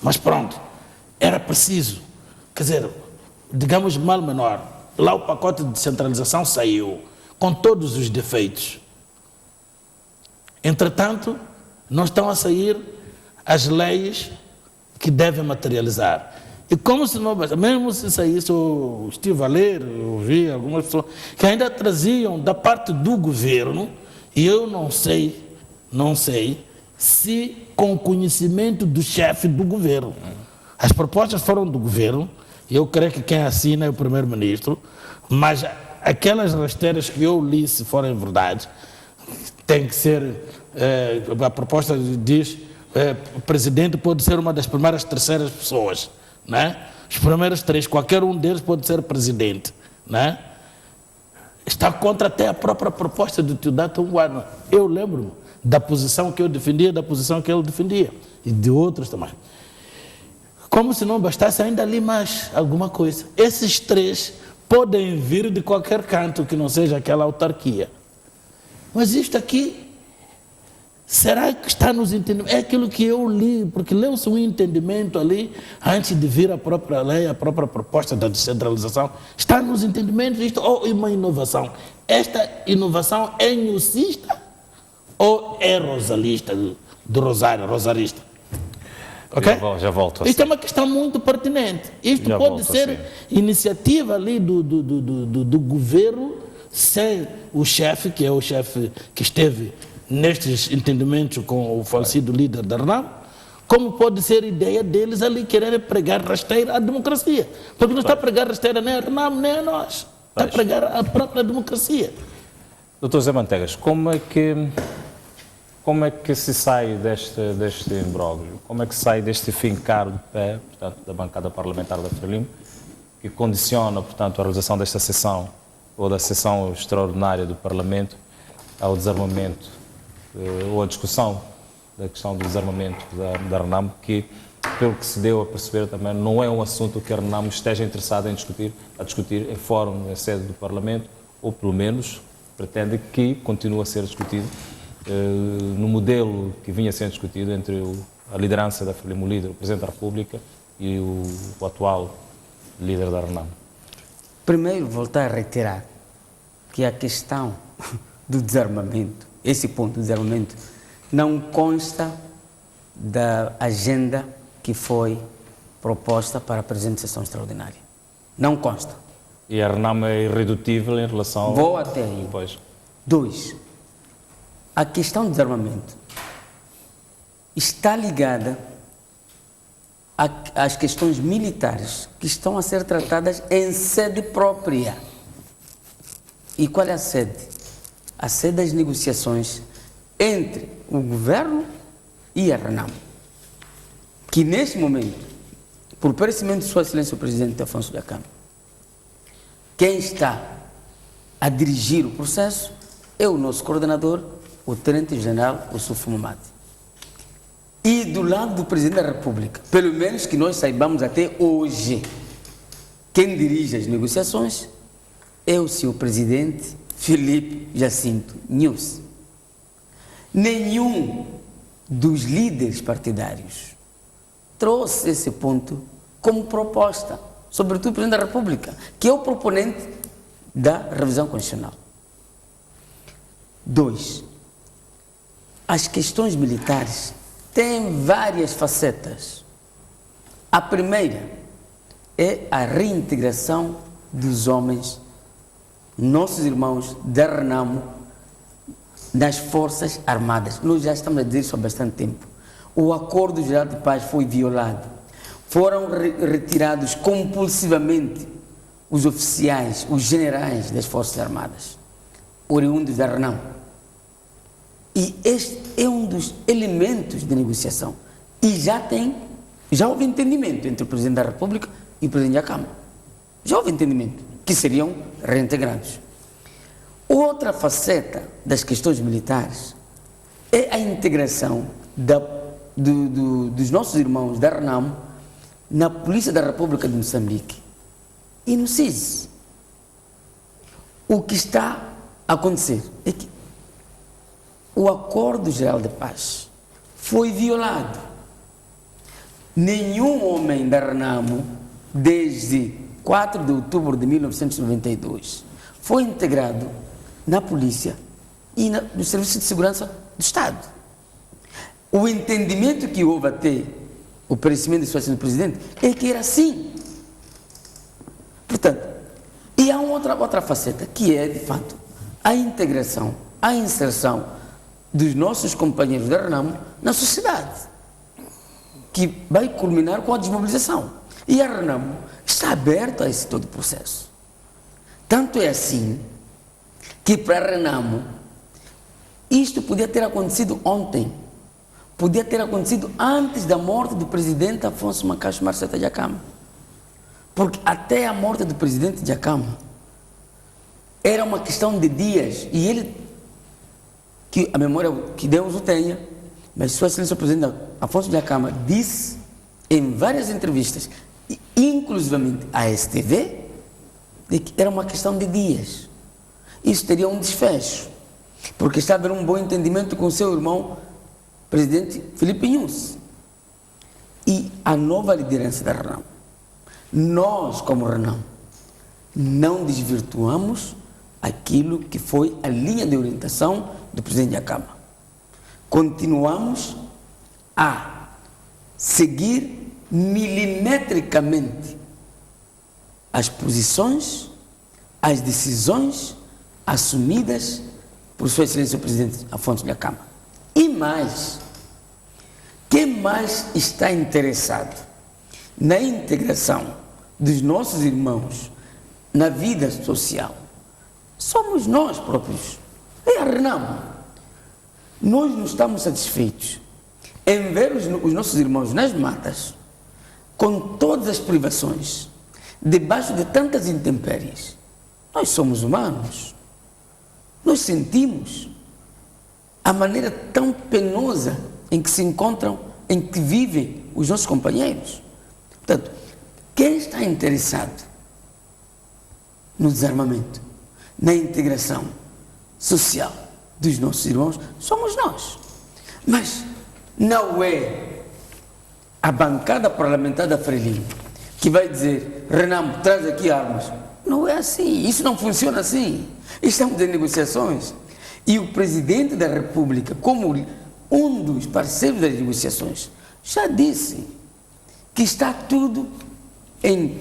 Mas pronto, era preciso. Quer dizer, digamos mal menor, lá o pacote de descentralização saiu, com todos os defeitos. Entretanto, não estão a sair as leis que devem materializar. E como se não basta, mesmo se saísse, eu estive a ler, eu ouvi algumas pessoas que ainda traziam da parte do governo, e eu não sei se com o conhecimento do chefe do governo. As propostas foram do governo, e eu creio que quem assina é o primeiro-ministro, mas aquelas rasteiras que eu li, se forem verdade, tem que ser, a proposta diz, o presidente pode ser uma das primeiras terceiras pessoas, né? Os primeiros 3, qualquer um deles pode ser presidente, né? Está contra até a própria proposta do Teodato Mbowana. Eu lembro-me da posição que eu defendia, da posição que ele defendia, e de outros também. Como se não bastasse ainda ali mais alguma coisa. Esses 3 podem vir de qualquer canto que não seja aquela autarquia. Mas isto aqui, será que está nos entendimentos? É aquilo que eu li, porque leu-se um entendimento ali, antes de vir a própria lei, a própria proposta da descentralização. Está nos entendimentos isto ou é uma inovação? Esta inovação é nhucista ou é rosalista, do Rosário, rosarista? Okay? Já volto. Isto é uma questão muito pertinente. Isto Já pode volto ser iniciativa ali do governo, sem o chefe, que é o chefe que esteve nestes entendimentos com o falecido líder da RNAM, como pode ser ideia deles ali quererem pregar rasteira à democracia. Porque não está a pregar rasteira nem a RNAM, nem a nós. Está a pregar a própria democracia. Doutor José Manteigas, como é que se sai deste imbróglio? Como é que se sai deste fincar de pé, portanto, da bancada parlamentar da Frelimo, que condiciona, portanto, a realização desta sessão, ou da sessão extraordinária do Parlamento, ao desarmamento, ou à discussão da questão do desarmamento da RNAM, que, pelo que se deu a perceber também, não é um assunto que a RNAM esteja interessada em discutir em fórum, em sede do Parlamento, ou pelo menos pretende que continue a ser discutido no modelo que vinha sendo discutido entre a liderança da Frelimo líder, o Presidente da República, e o atual líder da RNAM. Primeiro, voltar a reiterar que a questão do desarmamento, esse ponto do desarmamento, não consta da agenda que foi proposta para a presente sessão extraordinária. Não consta. E a RNAM é irredutível em relação... Vou até aí. Pois. 2. A questão do desarmamento está ligada às questões militares que estão a ser tratadas em sede própria. E qual é a sede? A sede das negociações entre o governo e a RNAM, que neste momento, por perecimento de Sua Excelência o Presidente Afonso da Câmara, quem está a dirigir o processo é o nosso coordenador, o Tenente-General Ossufo Momade. E do lado do Presidente da República, pelo menos que nós saibamos até hoje, quem dirige as negociações é o Sr. Presidente Filipe Jacinto Nunes. Nenhum dos líderes partidários trouxe esse ponto como proposta, sobretudo o Presidente da República, que é o proponente da revisão constitucional. 2. As questões militares têm várias facetas. A primeira é a reintegração dos homens, nossos irmãos da RNAM, nas Forças Armadas. Nós já estamos a dizer isso há bastante tempo. O Acordo Geral de Paz foi violado. Foram retirados compulsivamente os oficiais, os generais das Forças Armadas, oriundos da RNAM. E este é um dos elementos de negociação. E já houve entendimento entre o Presidente da República e o Presidente da Câmara. Já houve entendimento que seriam reintegrados. Outra faceta das questões militares é a integração dos nossos irmãos da RNAM na Polícia da República de Moçambique e no CIS. O que está a acontecer é que o Acordo Geral de Paz foi violado. nenhum homem da Renamo, desde 4 de outubro de 1992, foi integrado na polícia e no Serviço de Segurança do Estado. O entendimento que houve até o perecimento de Sua Excelência Presidente é que era assim. Portanto, e há uma outra faceta, que é, de fato, a integração, a inserção dos nossos companheiros da Renamo na sociedade, que vai culminar com a desmobilização. E a Renamo está aberta a esse todo o processo. Tanto é assim que para a Renamo isto podia ter acontecido ontem, podia ter acontecido antes da morte do presidente Afonso Macacho Marceta Djakama. Porque até a morte do presidente Djakama era uma questão de dias, e ele, que a memória que Deus o tenha, mas Sua Excelência o presidente Afonso Djakama disse em várias entrevistas, inclusivamente à STV, de que era uma questão de dias. Isso teria um desfecho, porque está a haver um bom entendimento com o seu irmão, presidente Filipe Nunes, e a nova liderança da Renamo. Nós, como Renamo, não desvirtuamos aquilo que foi a linha de orientação do presidente Djakama. Continuamos a seguir milimetricamente as posições, as decisões assumidas por Sua Excelência o Presidente Afonso Djakama. E mais, quem mais está interessado na integração dos nossos irmãos na vida social somos nós próprios, é a Renamo. Nós não estamos satisfeitos em ver os nossos irmãos nas matas, com todas as privações, debaixo de tantas intempéries. Nós somos humanos, nós sentimos a maneira tão penosa em que se encontram, em que vivem os nossos companheiros. Portanto, quem está interessado no desarmamento, na integração social dos nossos irmãos, somos nós. Mas não é a bancada parlamentar da Frelimo que vai dizer: Renamo, traz aqui armas. Não é assim, isso não funciona assim. Estamos em negociações. E o presidente da República, como um dos parceiros das negociações, já disse que está tudo em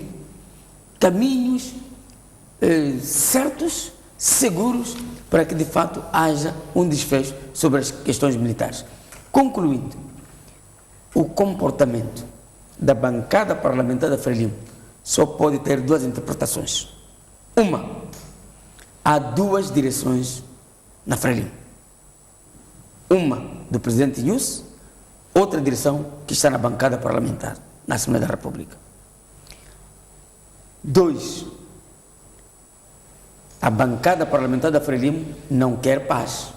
caminhos certos, seguros, para que de fato haja um desfecho sobre as questões militares. Concluindo, o comportamento da bancada parlamentar da Frelimo só pode ter duas interpretações. Uma, há duas direções na Frelimo. Uma do presidente Nunes, outra direção que está na bancada parlamentar, na Assembleia da República. Dois, a bancada parlamentar da Frelimo não quer paz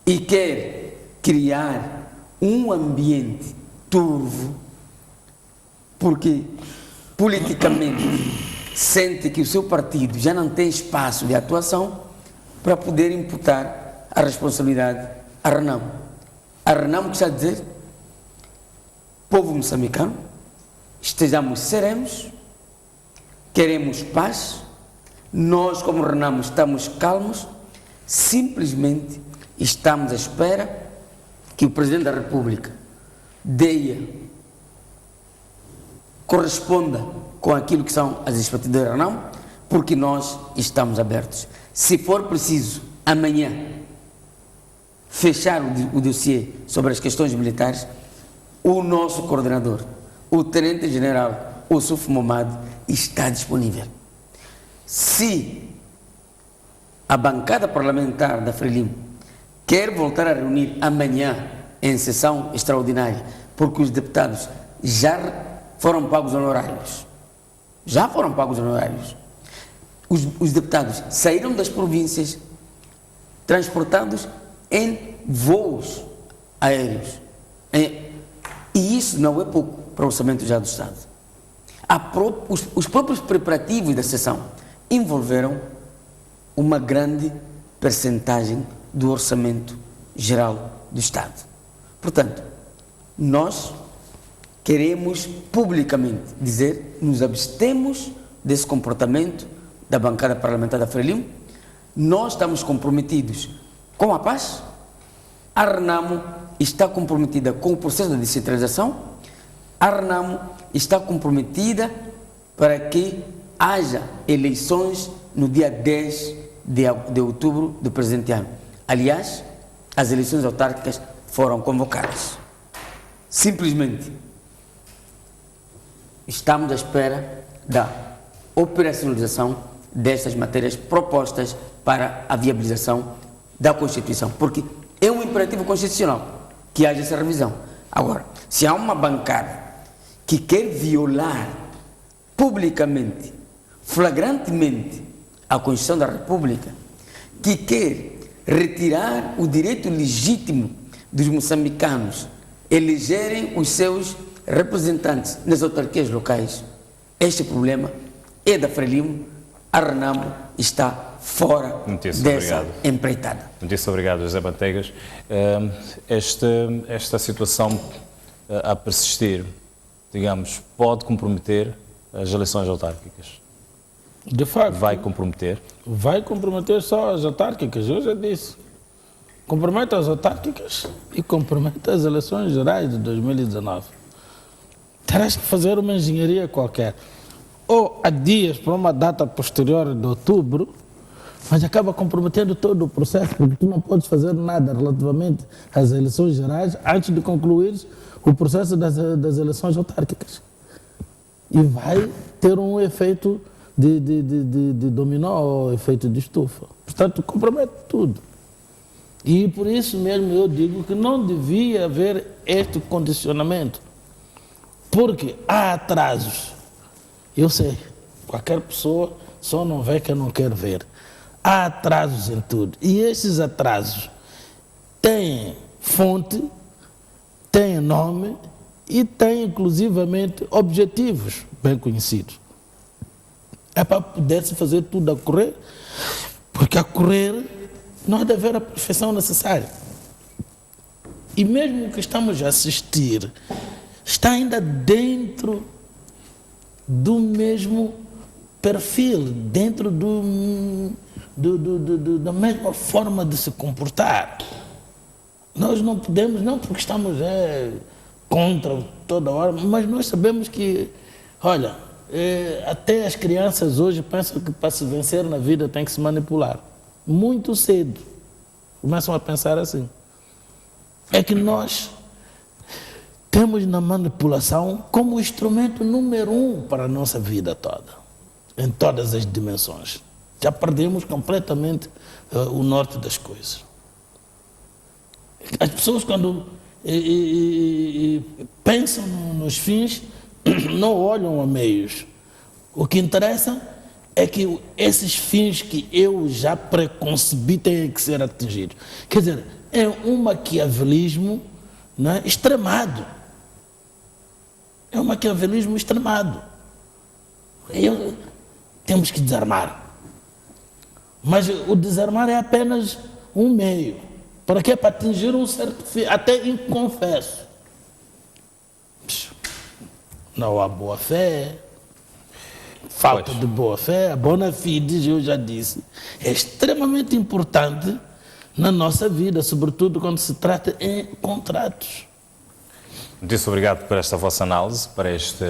e quer criar um ambiente turvo, porque politicamente sente que o seu partido já não tem espaço de atuação para poder imputar a responsabilidade a Renamo. A Renamo que está a dizer: povo moçambicano, estejamos serenos, queremos paz, nós como Renamo estamos calmos, simplesmente estamos à espera que o Presidente da República corresponda com aquilo que são as expectativas da Renamo, porque nós estamos abertos. Se for preciso, amanhã, fechar o dossiê sobre as questões militares, o nosso coordenador, o Tenente-General Ossuf Momad, está disponível. Se a bancada parlamentar da Frelimo quer voltar a reunir amanhã em sessão extraordinária, porque os deputados já foram pagos honorários, os deputados saíram das províncias transportados em voos aéreos, e isso não é pouco para o orçamento já do Estado. Os próprios preparativos da sessão envolveram uma grande percentagem do orçamento geral do Estado. Portanto, nós queremos publicamente dizer, nos abstemos desse comportamento da bancada parlamentar da Frelimo. Nós estamos comprometidos com a paz. A Renamo está comprometida com o processo de descentralização. A Renamo está comprometida para que haja eleições no dia 10 de outubro do presente ano. Aliás, as eleições autárquicas foram convocadas. Simplesmente estamos à espera da operacionalização destas matérias propostas para a viabilização da Constituição, porque é um imperativo constitucional que haja essa revisão. Agora, se há uma bancada que quer violar publicamente, flagrantemente, a Constituição da República, que quer retirar o direito legítimo dos moçambicanos elegerem os seus representantes nas autarquias locais, este problema é da Frelimo. A Renamo está fora dessa empreitada. Muito obrigado, José Manteigas. Esta situação a persistir, digamos, pode comprometer as eleições autárquicas? De facto. Vai comprometer? Vai comprometer só as autárquicas, eu já disse. Compromete as autárquicas e compromete as eleições gerais de 2019. Terás que fazer uma engenharia qualquer. Ou adias para uma data posterior de outubro, mas acaba comprometendo todo o processo, porque tu não podes fazer nada relativamente às eleições gerais antes de concluir o processo das eleições autárquicas. E vai ter um efeito de dominó ou efeito de estufa. Portanto, compromete tudo. E por isso mesmo eu digo que não devia haver este condicionamento, porque há atrasos. Eu sei, qualquer pessoa só não vê quem não quer ver. Há atrasos em tudo. E esses atrasos têm fonte, têm nome e têm, inclusivamente, objetivos bem conhecidos. É para poder-se fazer tudo a correr, porque a correr não há de haver a perfeição necessária. E mesmo o que estamos a assistir está ainda dentro do mesmo perfil, dentro da mesma forma de se comportar. Nós não podemos, não porque estamos contra toda hora, mas nós sabemos que, olha, até as crianças hoje pensam que para se vencer na vida tem que se manipular. Muito cedo começam a pensar assim. É que nós temos na manipulação como instrumento número 1 para a nossa vida toda, em todas as dimensões. Já perdemos completamente o norte das coisas. As pessoas, quando pensam nos fins, não olham a meios. O que interessa é que esses fins que eu já preconcebi têm que ser atingidos. Quer dizer, é um maquiavelismo, né, extremado. É um maquiavelismo extremado. Temos que desarmar. Mas o desarmar é apenas um meio. Para quê? Para atingir um certo fim, até inconfesso. Não há boa fé, falta de boa fé. A bona fide, eu já disse, é extremamente importante na nossa vida, sobretudo quando se trata em contratos. Muito obrigado por esta vossa análise, para este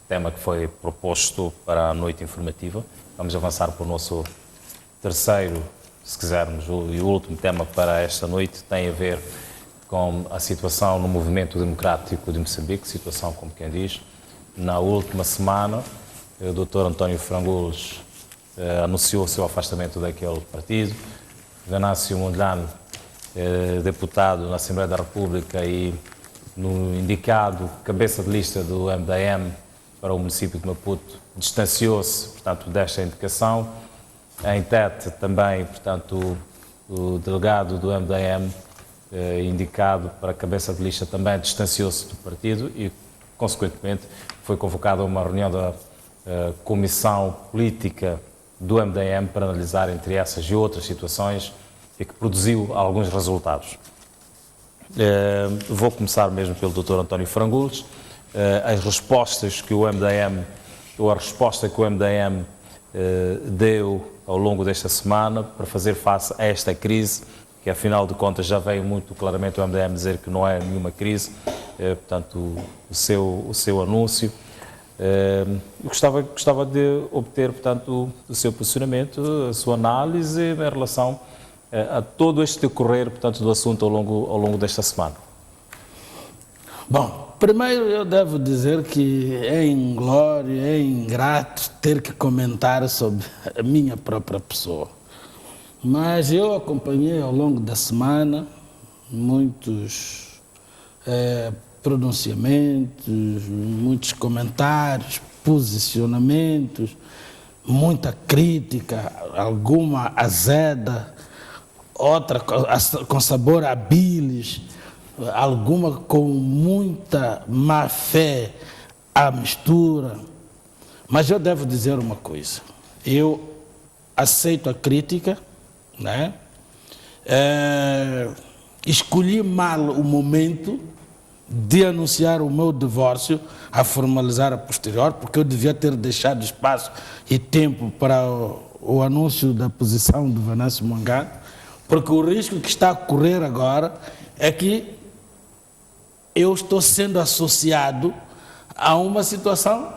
tema que foi proposto para a noite informativa. Vamos avançar para o nosso terceiro, se quisermos, e o último tema para esta noite. Tem a ver com a situação no movimento democrático de Moçambique, situação como quem diz. Na última semana, o Dr. António Frangules anunciou o seu afastamento daquele partido. Venâncio Mondlane, deputado na Assembleia da República e no indicado cabeça de lista do MDM para o município de Maputo, distanciou-se, portanto, desta indicação. Em Tete também, portanto, o delegado do MDM indicado para a cabeça de lista também distanciou-se do partido e, consequentemente, foi convocada uma reunião da Comissão Política do MDM para analisar entre essas e outras situações e que produziu alguns resultados. Vou começar mesmo pelo Dr. António Frangules. as respostas que o MDM, ou a resposta que o MDM deu ao longo desta semana para fazer face a esta crise, que afinal de contas já veio muito claramente o MDM dizer que não é nenhuma crise, portanto, o seu anúncio. Gostava de obter, portanto, o seu posicionamento, a sua análise em relação a todo este decorrer, portanto, do assunto ao longo desta semana. Bom, primeiro eu devo dizer que é inglório, é ingrato ter que comentar sobre a minha própria pessoa. Mas eu acompanhei ao longo da semana muitos pronunciamentos, muitos comentários, posicionamentos, muita crítica, alguma azeda, outra com sabor a bilis, alguma com muita má fé à mistura. Mas eu devo dizer uma coisa, eu aceito a crítica, né? Escolhi mal o momento de anunciar o meu divórcio, a formalizar a posterior, porque eu devia ter deixado espaço e tempo para o anúncio da posição do Venâncio Mondlane, porque o risco que está a correr agora é que eu estou sendo associado a uma situação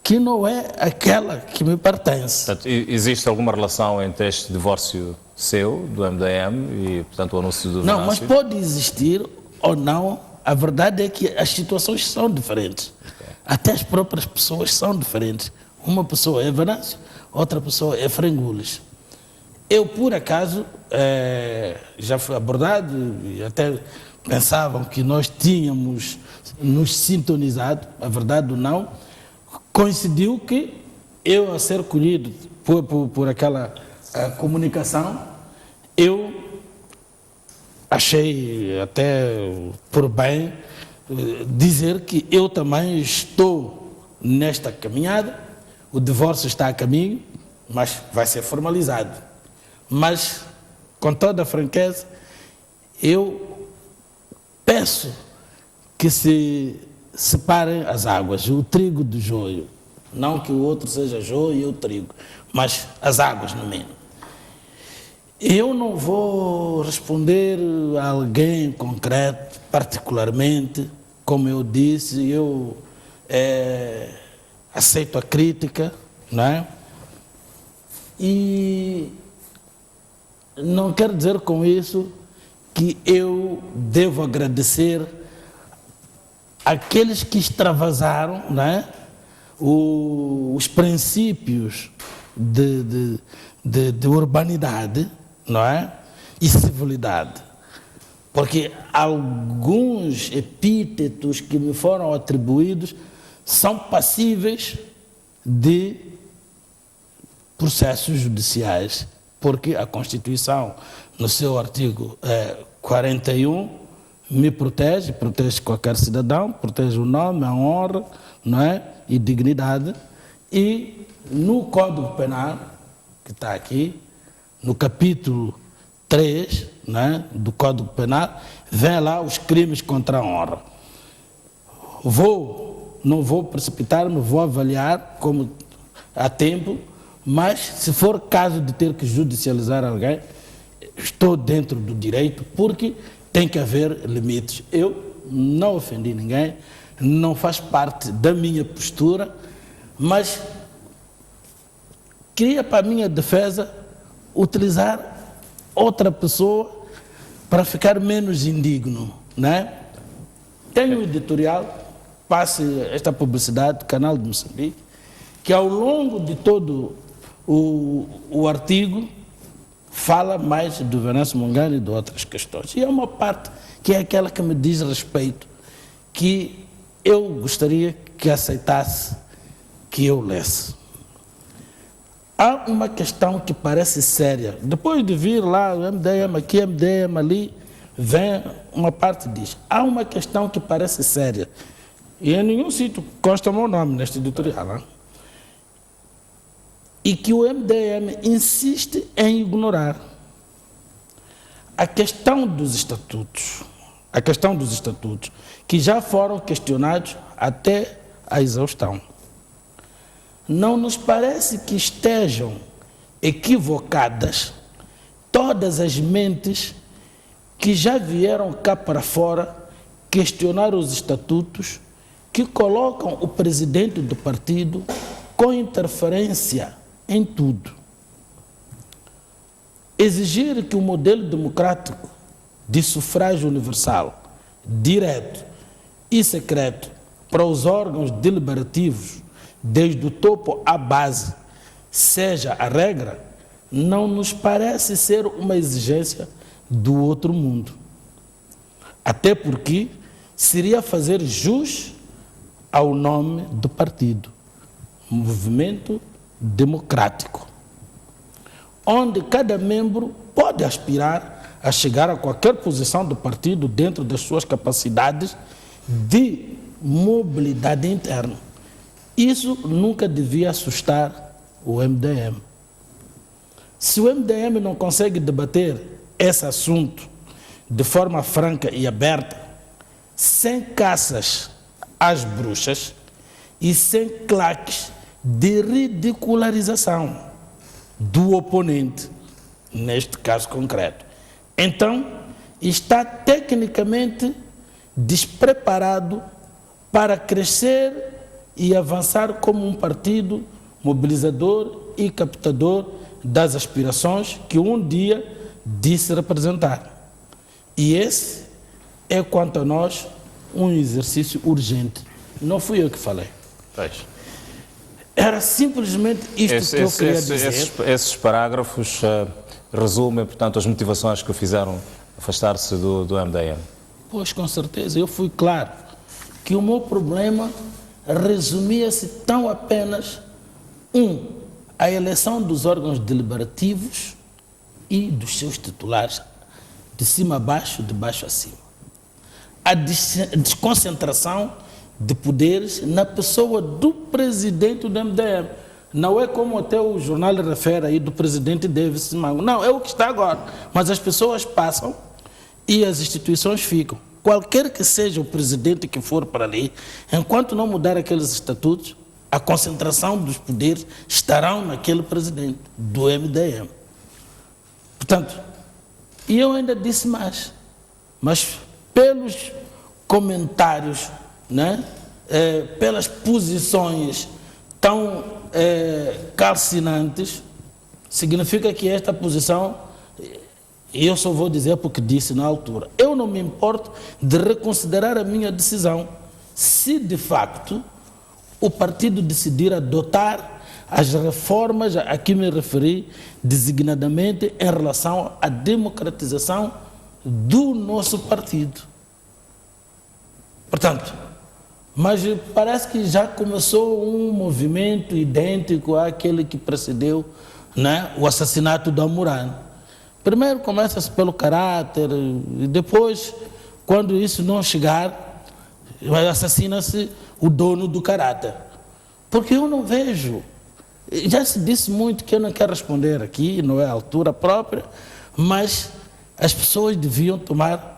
que não é aquela que me pertence. Portanto, existe alguma relação entre este divórcio seu, do MDM, e, portanto, o anúncio do Venâncio? Não, mas pode existir ou não. A verdade é que as situações são diferentes. Okay. Até as próprias pessoas são diferentes. Uma pessoa é Venâncio, outra pessoa é Frangules. Eu, por acaso, já fui abordado e até pensavam que nós tínhamos nos sintonizado, a verdade ou não, coincidiu que eu, a ser colhido por aquela comunicação, eu achei até por bem dizer que eu também estou nesta caminhada, o divórcio está a caminho, mas vai ser formalizado. Mas, com toda a franqueza, eu peço que se separem as águas, o trigo do joio. Não que o outro seja joio e o trigo, mas as águas no mínimo. Eu não vou responder a alguém concreto, particularmente, como eu disse, eu aceito a crítica, não é? E não quero dizer com isso que eu devo agradecer aqueles que extravasaram, não é? Os princípios de urbanidade, não é? E civilidade. Porque alguns epítetos que me foram atribuídos são passíveis de processos judiciais, porque a Constituição, no seu artigo 41, me protege qualquer cidadão, protege o nome, a honra, não é? E dignidade. E no Código Penal, que está aqui, no capítulo 3, né, do Código Penal, vem lá os crimes contra a honra. Não vou precipitar-me, vou avaliar como há tempo, mas se for caso de ter que judicializar alguém, estou dentro do direito, porque tem que haver limites. Eu não ofendi ninguém, não faz parte da minha postura, mas queria, para a minha defesa, utilizar outra pessoa para ficar menos indigno, né? Tenho um editorial, passe esta publicidade, Canal de Moçambique, que ao longo de todo o artigo fala mais do Venâncio Mondlane e de outras questões. E é uma parte que é aquela que me diz respeito, que eu gostaria que aceitasse que eu lesse. Há uma questão que parece séria. Depois de vir lá, o MDM aqui, MDM ali, vem uma parte e diz, há uma questão que parece séria. E em nenhum sítio consta o meu nome neste editorial. Não? E que o MDM insiste em ignorar. A questão dos estatutos, a questão dos estatutos, que já foram questionados até a exaustão. Não nos parece que estejam equivocadas todas as mentes que já vieram cá para fora questionar os estatutos, que colocam o presidente do partido com interferência em tudo. Exigir que o modelo democrático de sufrágio universal, direto e secreto para os órgãos deliberativos, desde o topo à base, seja a regra, não nos parece ser uma exigência do outro mundo. Até porque seria fazer jus ao nome do partido, Movimento Democrático, onde cada membro pode aspirar a chegar a qualquer posição do partido dentro das suas capacidades de mobilidade interna. Isso nunca devia assustar o MDM. Se o MDM não consegue debater esse assunto de forma franca e aberta, sem caças às bruxas e sem claques de ridicularização do oponente, neste caso concreto, então está tecnicamente despreparado para crescer e avançar como um partido mobilizador e captador das aspirações que um dia disse representar. E esse é, quanto a nós, um exercício urgente. Não fui eu que falei. Pois. Era simplesmente isto que eu queria dizer. Esses parágrafos resumem, portanto, as motivações que o fizeram afastar-se do MDM. Pois, com certeza, eu fui claro que o meu problema resumia-se tão apenas, a eleição dos órgãos deliberativos e dos seus titulares, de cima a baixo, de baixo a cima. A desconcentração de poderes na pessoa do presidente do MDM. Não é como até o jornal refere aí do presidente Davis Mango. Não, é o que está agora. Mas as pessoas passam e as instituições ficam. Qualquer que seja o presidente que for para ali, enquanto não mudar aqueles estatutos, a concentração dos poderes estarão naquele presidente do MDM. Portanto, e eu ainda disse mais, mas pelos comentários, né, pelas posições tão calcinantes, significa que esta posição, e eu só vou dizer porque disse na altura, eu não me importo de reconsiderar a minha decisão, se de facto o partido decidir adotar as reformas a que me referi, designadamente em relação à democratização do nosso partido. Portanto, mas parece que já começou um movimento idêntico àquele que precedeu, né, o assassinato do Amurano. Primeiro começa-se pelo caráter, e depois, quando isso não chegar, assassina-se o dono do caráter. Porque eu não vejo, já se disse muito que eu não quero responder aqui, não é a altura própria, mas as pessoas deviam tomar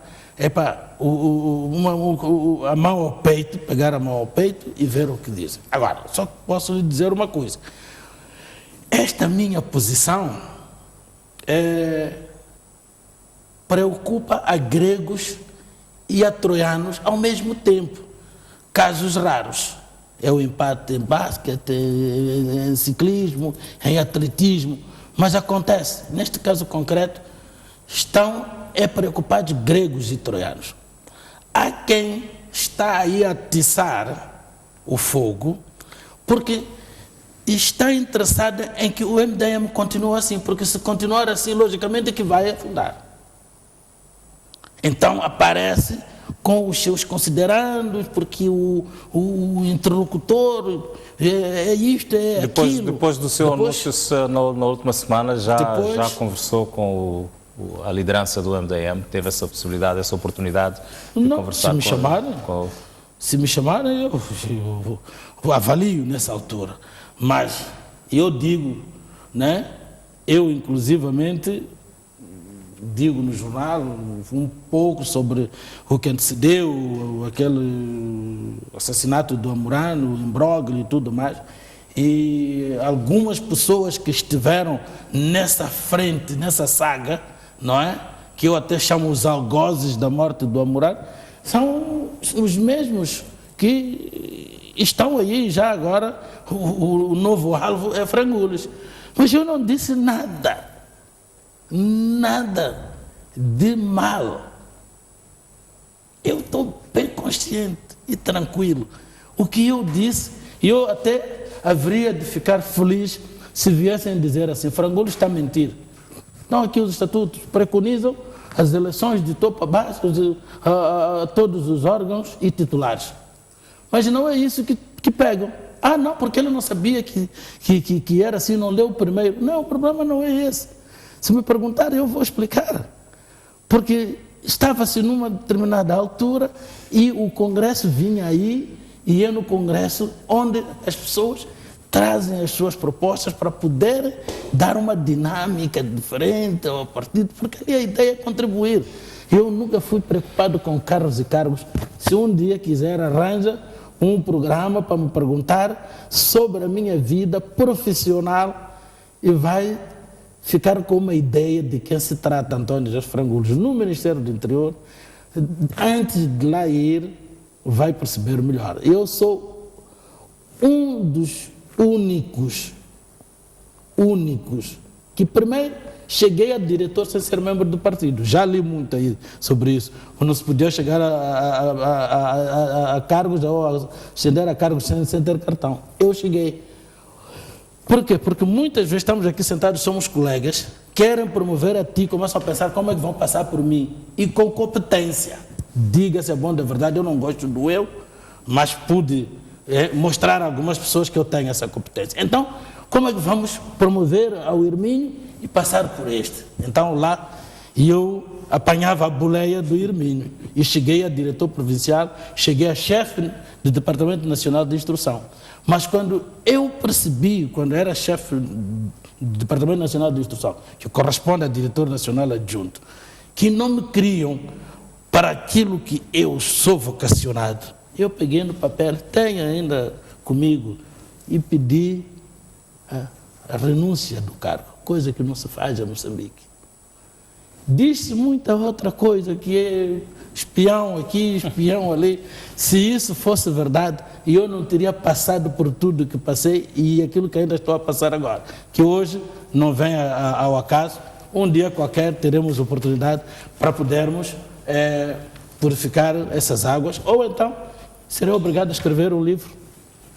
a mão ao peito, pegar a mão ao peito e ver o que dizem. Agora, só posso lhe dizer uma coisa. Esta minha posição preocupa a gregos e a troianos ao mesmo tempo. Casos raros. É o empate em basquete, em ciclismo, em atletismo, mas acontece. Neste caso concreto, estão preocupados gregos e troianos. Há quem está aí a atiçar o fogo, porque está interessada em que o MDM continue assim, porque se continuar assim, logicamente que vai afundar. Então aparece com os seus considerandos, porque o interlocutor é isto, é aquilo. Depois do seu anúncio na última semana, já conversou com a liderança do MDM, teve essa possibilidade, essa oportunidade de conversar se me chamarem, eu avalio nessa altura. Mas eu digo, né, eu inclusivamente digo no jornal um pouco sobre o que antecedeu aquele assassinato do Amorano, o imbróglio e tudo mais. E algumas pessoas que estiveram nessa frente, nessa saga, não é? Que eu até chamo os algozes da morte do Amorano, são os mesmos que estão aí já agora. O novo alvo é Frangulos. Mas eu não disse nada de mal. Eu estou bem consciente e tranquilo. O que eu disse, eu até haveria de ficar feliz se viessem dizer assim: Frangulos está a mentir. Então aqui os estatutos preconizam as eleições de topo a baixo, a todos os órgãos e titulares. Mas não é isso que pegam. Ah, não, porque ele não sabia que era assim, não leu o primeiro. Não, o problema não é esse. Se me perguntarem, eu vou explicar. Porque estava-se numa determinada altura e o Congresso vinha aí, e é no Congresso onde as pessoas trazem as suas propostas para poder dar uma dinâmica diferente ao partido, porque ali a ideia é contribuir. Eu nunca fui preocupado com cargos e cargos. Se um dia quiser, arranja um programa para me perguntar sobre a minha vida profissional e vai ficar com uma ideia de quem se trata António Jorge Frangulos no Ministério do Interior. Antes de lá ir, vai perceber melhor. Eu sou um dos únicos que primeiro cheguei a diretor sem ser membro do partido. Já li muito aí sobre isso. Não se podia chegar a cargos ou ascender a cargos sem ter cartão. Eu cheguei. Por quê? Porque muitas vezes estamos aqui sentados, somos colegas, querem promover a ti, começam a pensar como é que vão passar por mim. E com competência. Diga-se a bom da verdade, eu não gosto do eu, mas pude mostrar a algumas pessoas que eu tenho essa competência. Então, como é que vamos promover ao Hermínio e passar por este? Então lá eu apanhava a boleia do Hermínio e cheguei a diretor provincial, cheguei a chefe do Departamento Nacional de Instrução. Mas quando eu percebi, quando era chefe do Departamento Nacional de Instrução, que corresponde a diretor nacional adjunto, que não me criam para aquilo que eu sou vocacionado, eu peguei no papel, tenho ainda comigo, e pedi a renúncia do cargo, coisa que não se faz em Moçambique. Disse muita outra coisa, que é espião aqui, espião ali. Se isso fosse verdade, eu não teria passado por tudo que passei e aquilo que ainda estou a passar agora, que hoje não vem ao acaso. Um dia qualquer teremos oportunidade para podermos purificar essas águas, ou então serei obrigado a escrever um livro.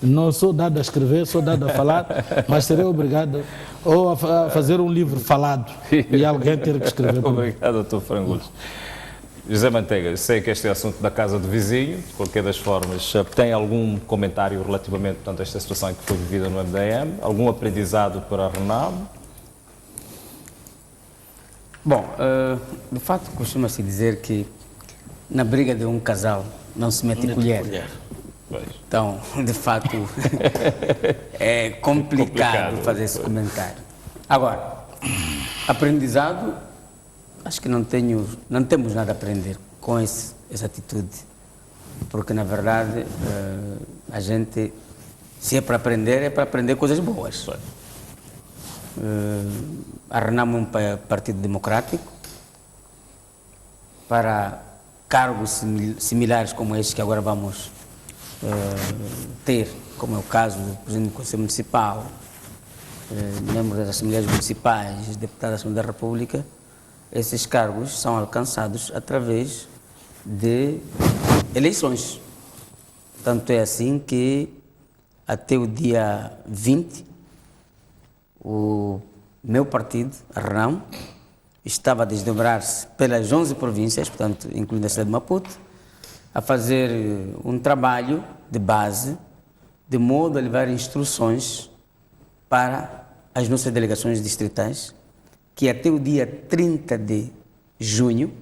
Não sou dado a escrever, sou dado a falar, mas serei obrigado ou a fazer um livro falado e alguém ter que escrever. Obrigado, Dr. Frangulos. José Manteiga, sei que este é assunto da casa do vizinho, de qualquer das formas, tem algum comentário relativamente, portanto, a esta situação que foi vivida no MDM? Algum aprendizado para a RENAM? Bom, de facto costuma-se dizer que na briga de um casal não se mete colher. Então, de facto, é complicado fazer esse comentário. Agora, aprendizado, acho que não temos nada a aprender com essa atitude, porque na verdade a gente, se é para aprender coisas boas. A RENAM é um partido democrático. Para cargos similares como este que agora vamos ter, como é o caso do Presidente do Conselho Municipal, membros das Assembleias Municipais, deputados da Assembleia da República, esses cargos são alcançados através de eleições. Tanto é assim que até o dia 20, o meu partido, a RENAM, estava a desdobrar-se pelas 11 províncias, portanto, incluindo a cidade de Maputo, a fazer um trabalho de base, de modo a levar instruções para as nossas delegações distritais, que até o dia 30 de junho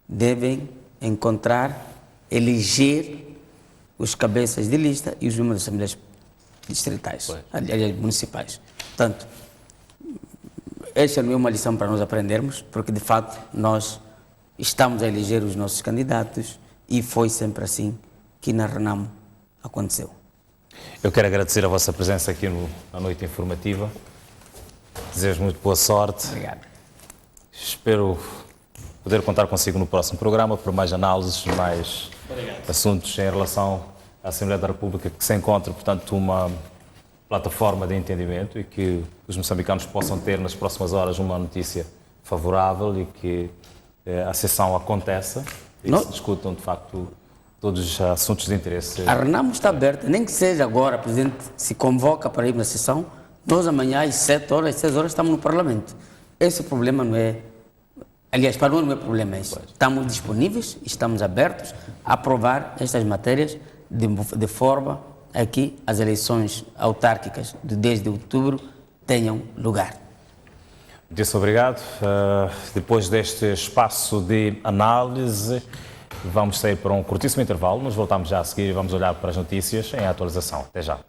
devem eleger os cabeças de lista e os membros das assembleias distritais, aliás, municipais. Portanto, esta não é uma lição para nós aprendermos, porque de fato nós estamos a eleger os nossos candidatos e foi sempre assim que na Renamo aconteceu. Eu quero agradecer a vossa presença aqui na noite informativa. Desejo muito boa sorte. Obrigado. Espero poder contar consigo no próximo programa para mais análises, mais assuntos em relação à Assembleia da República, que se encontra, portanto, uma plataforma de entendimento e que os moçambicanos possam ter nas próximas horas uma notícia favorável e que a sessão aconteça e que se discutam, de facto, todos os assuntos de interesse. A Renamo está aberta, nem que seja agora, o Presidente se convoca para ir na sessão, nós amanhã às 7 horas, às 6 horas estamos no Parlamento. Esse problema não é, aliás, para nós não é problema isso. Estamos disponíveis, estamos abertos a aprovar estas matérias de forma a que as eleições autárquicas de 10 de outubro tenham lugar. Muito obrigado. Depois deste espaço de análise, vamos sair para um curtíssimo intervalo. Nos voltamos já a seguir e vamos olhar para as notícias em atualização. Até já.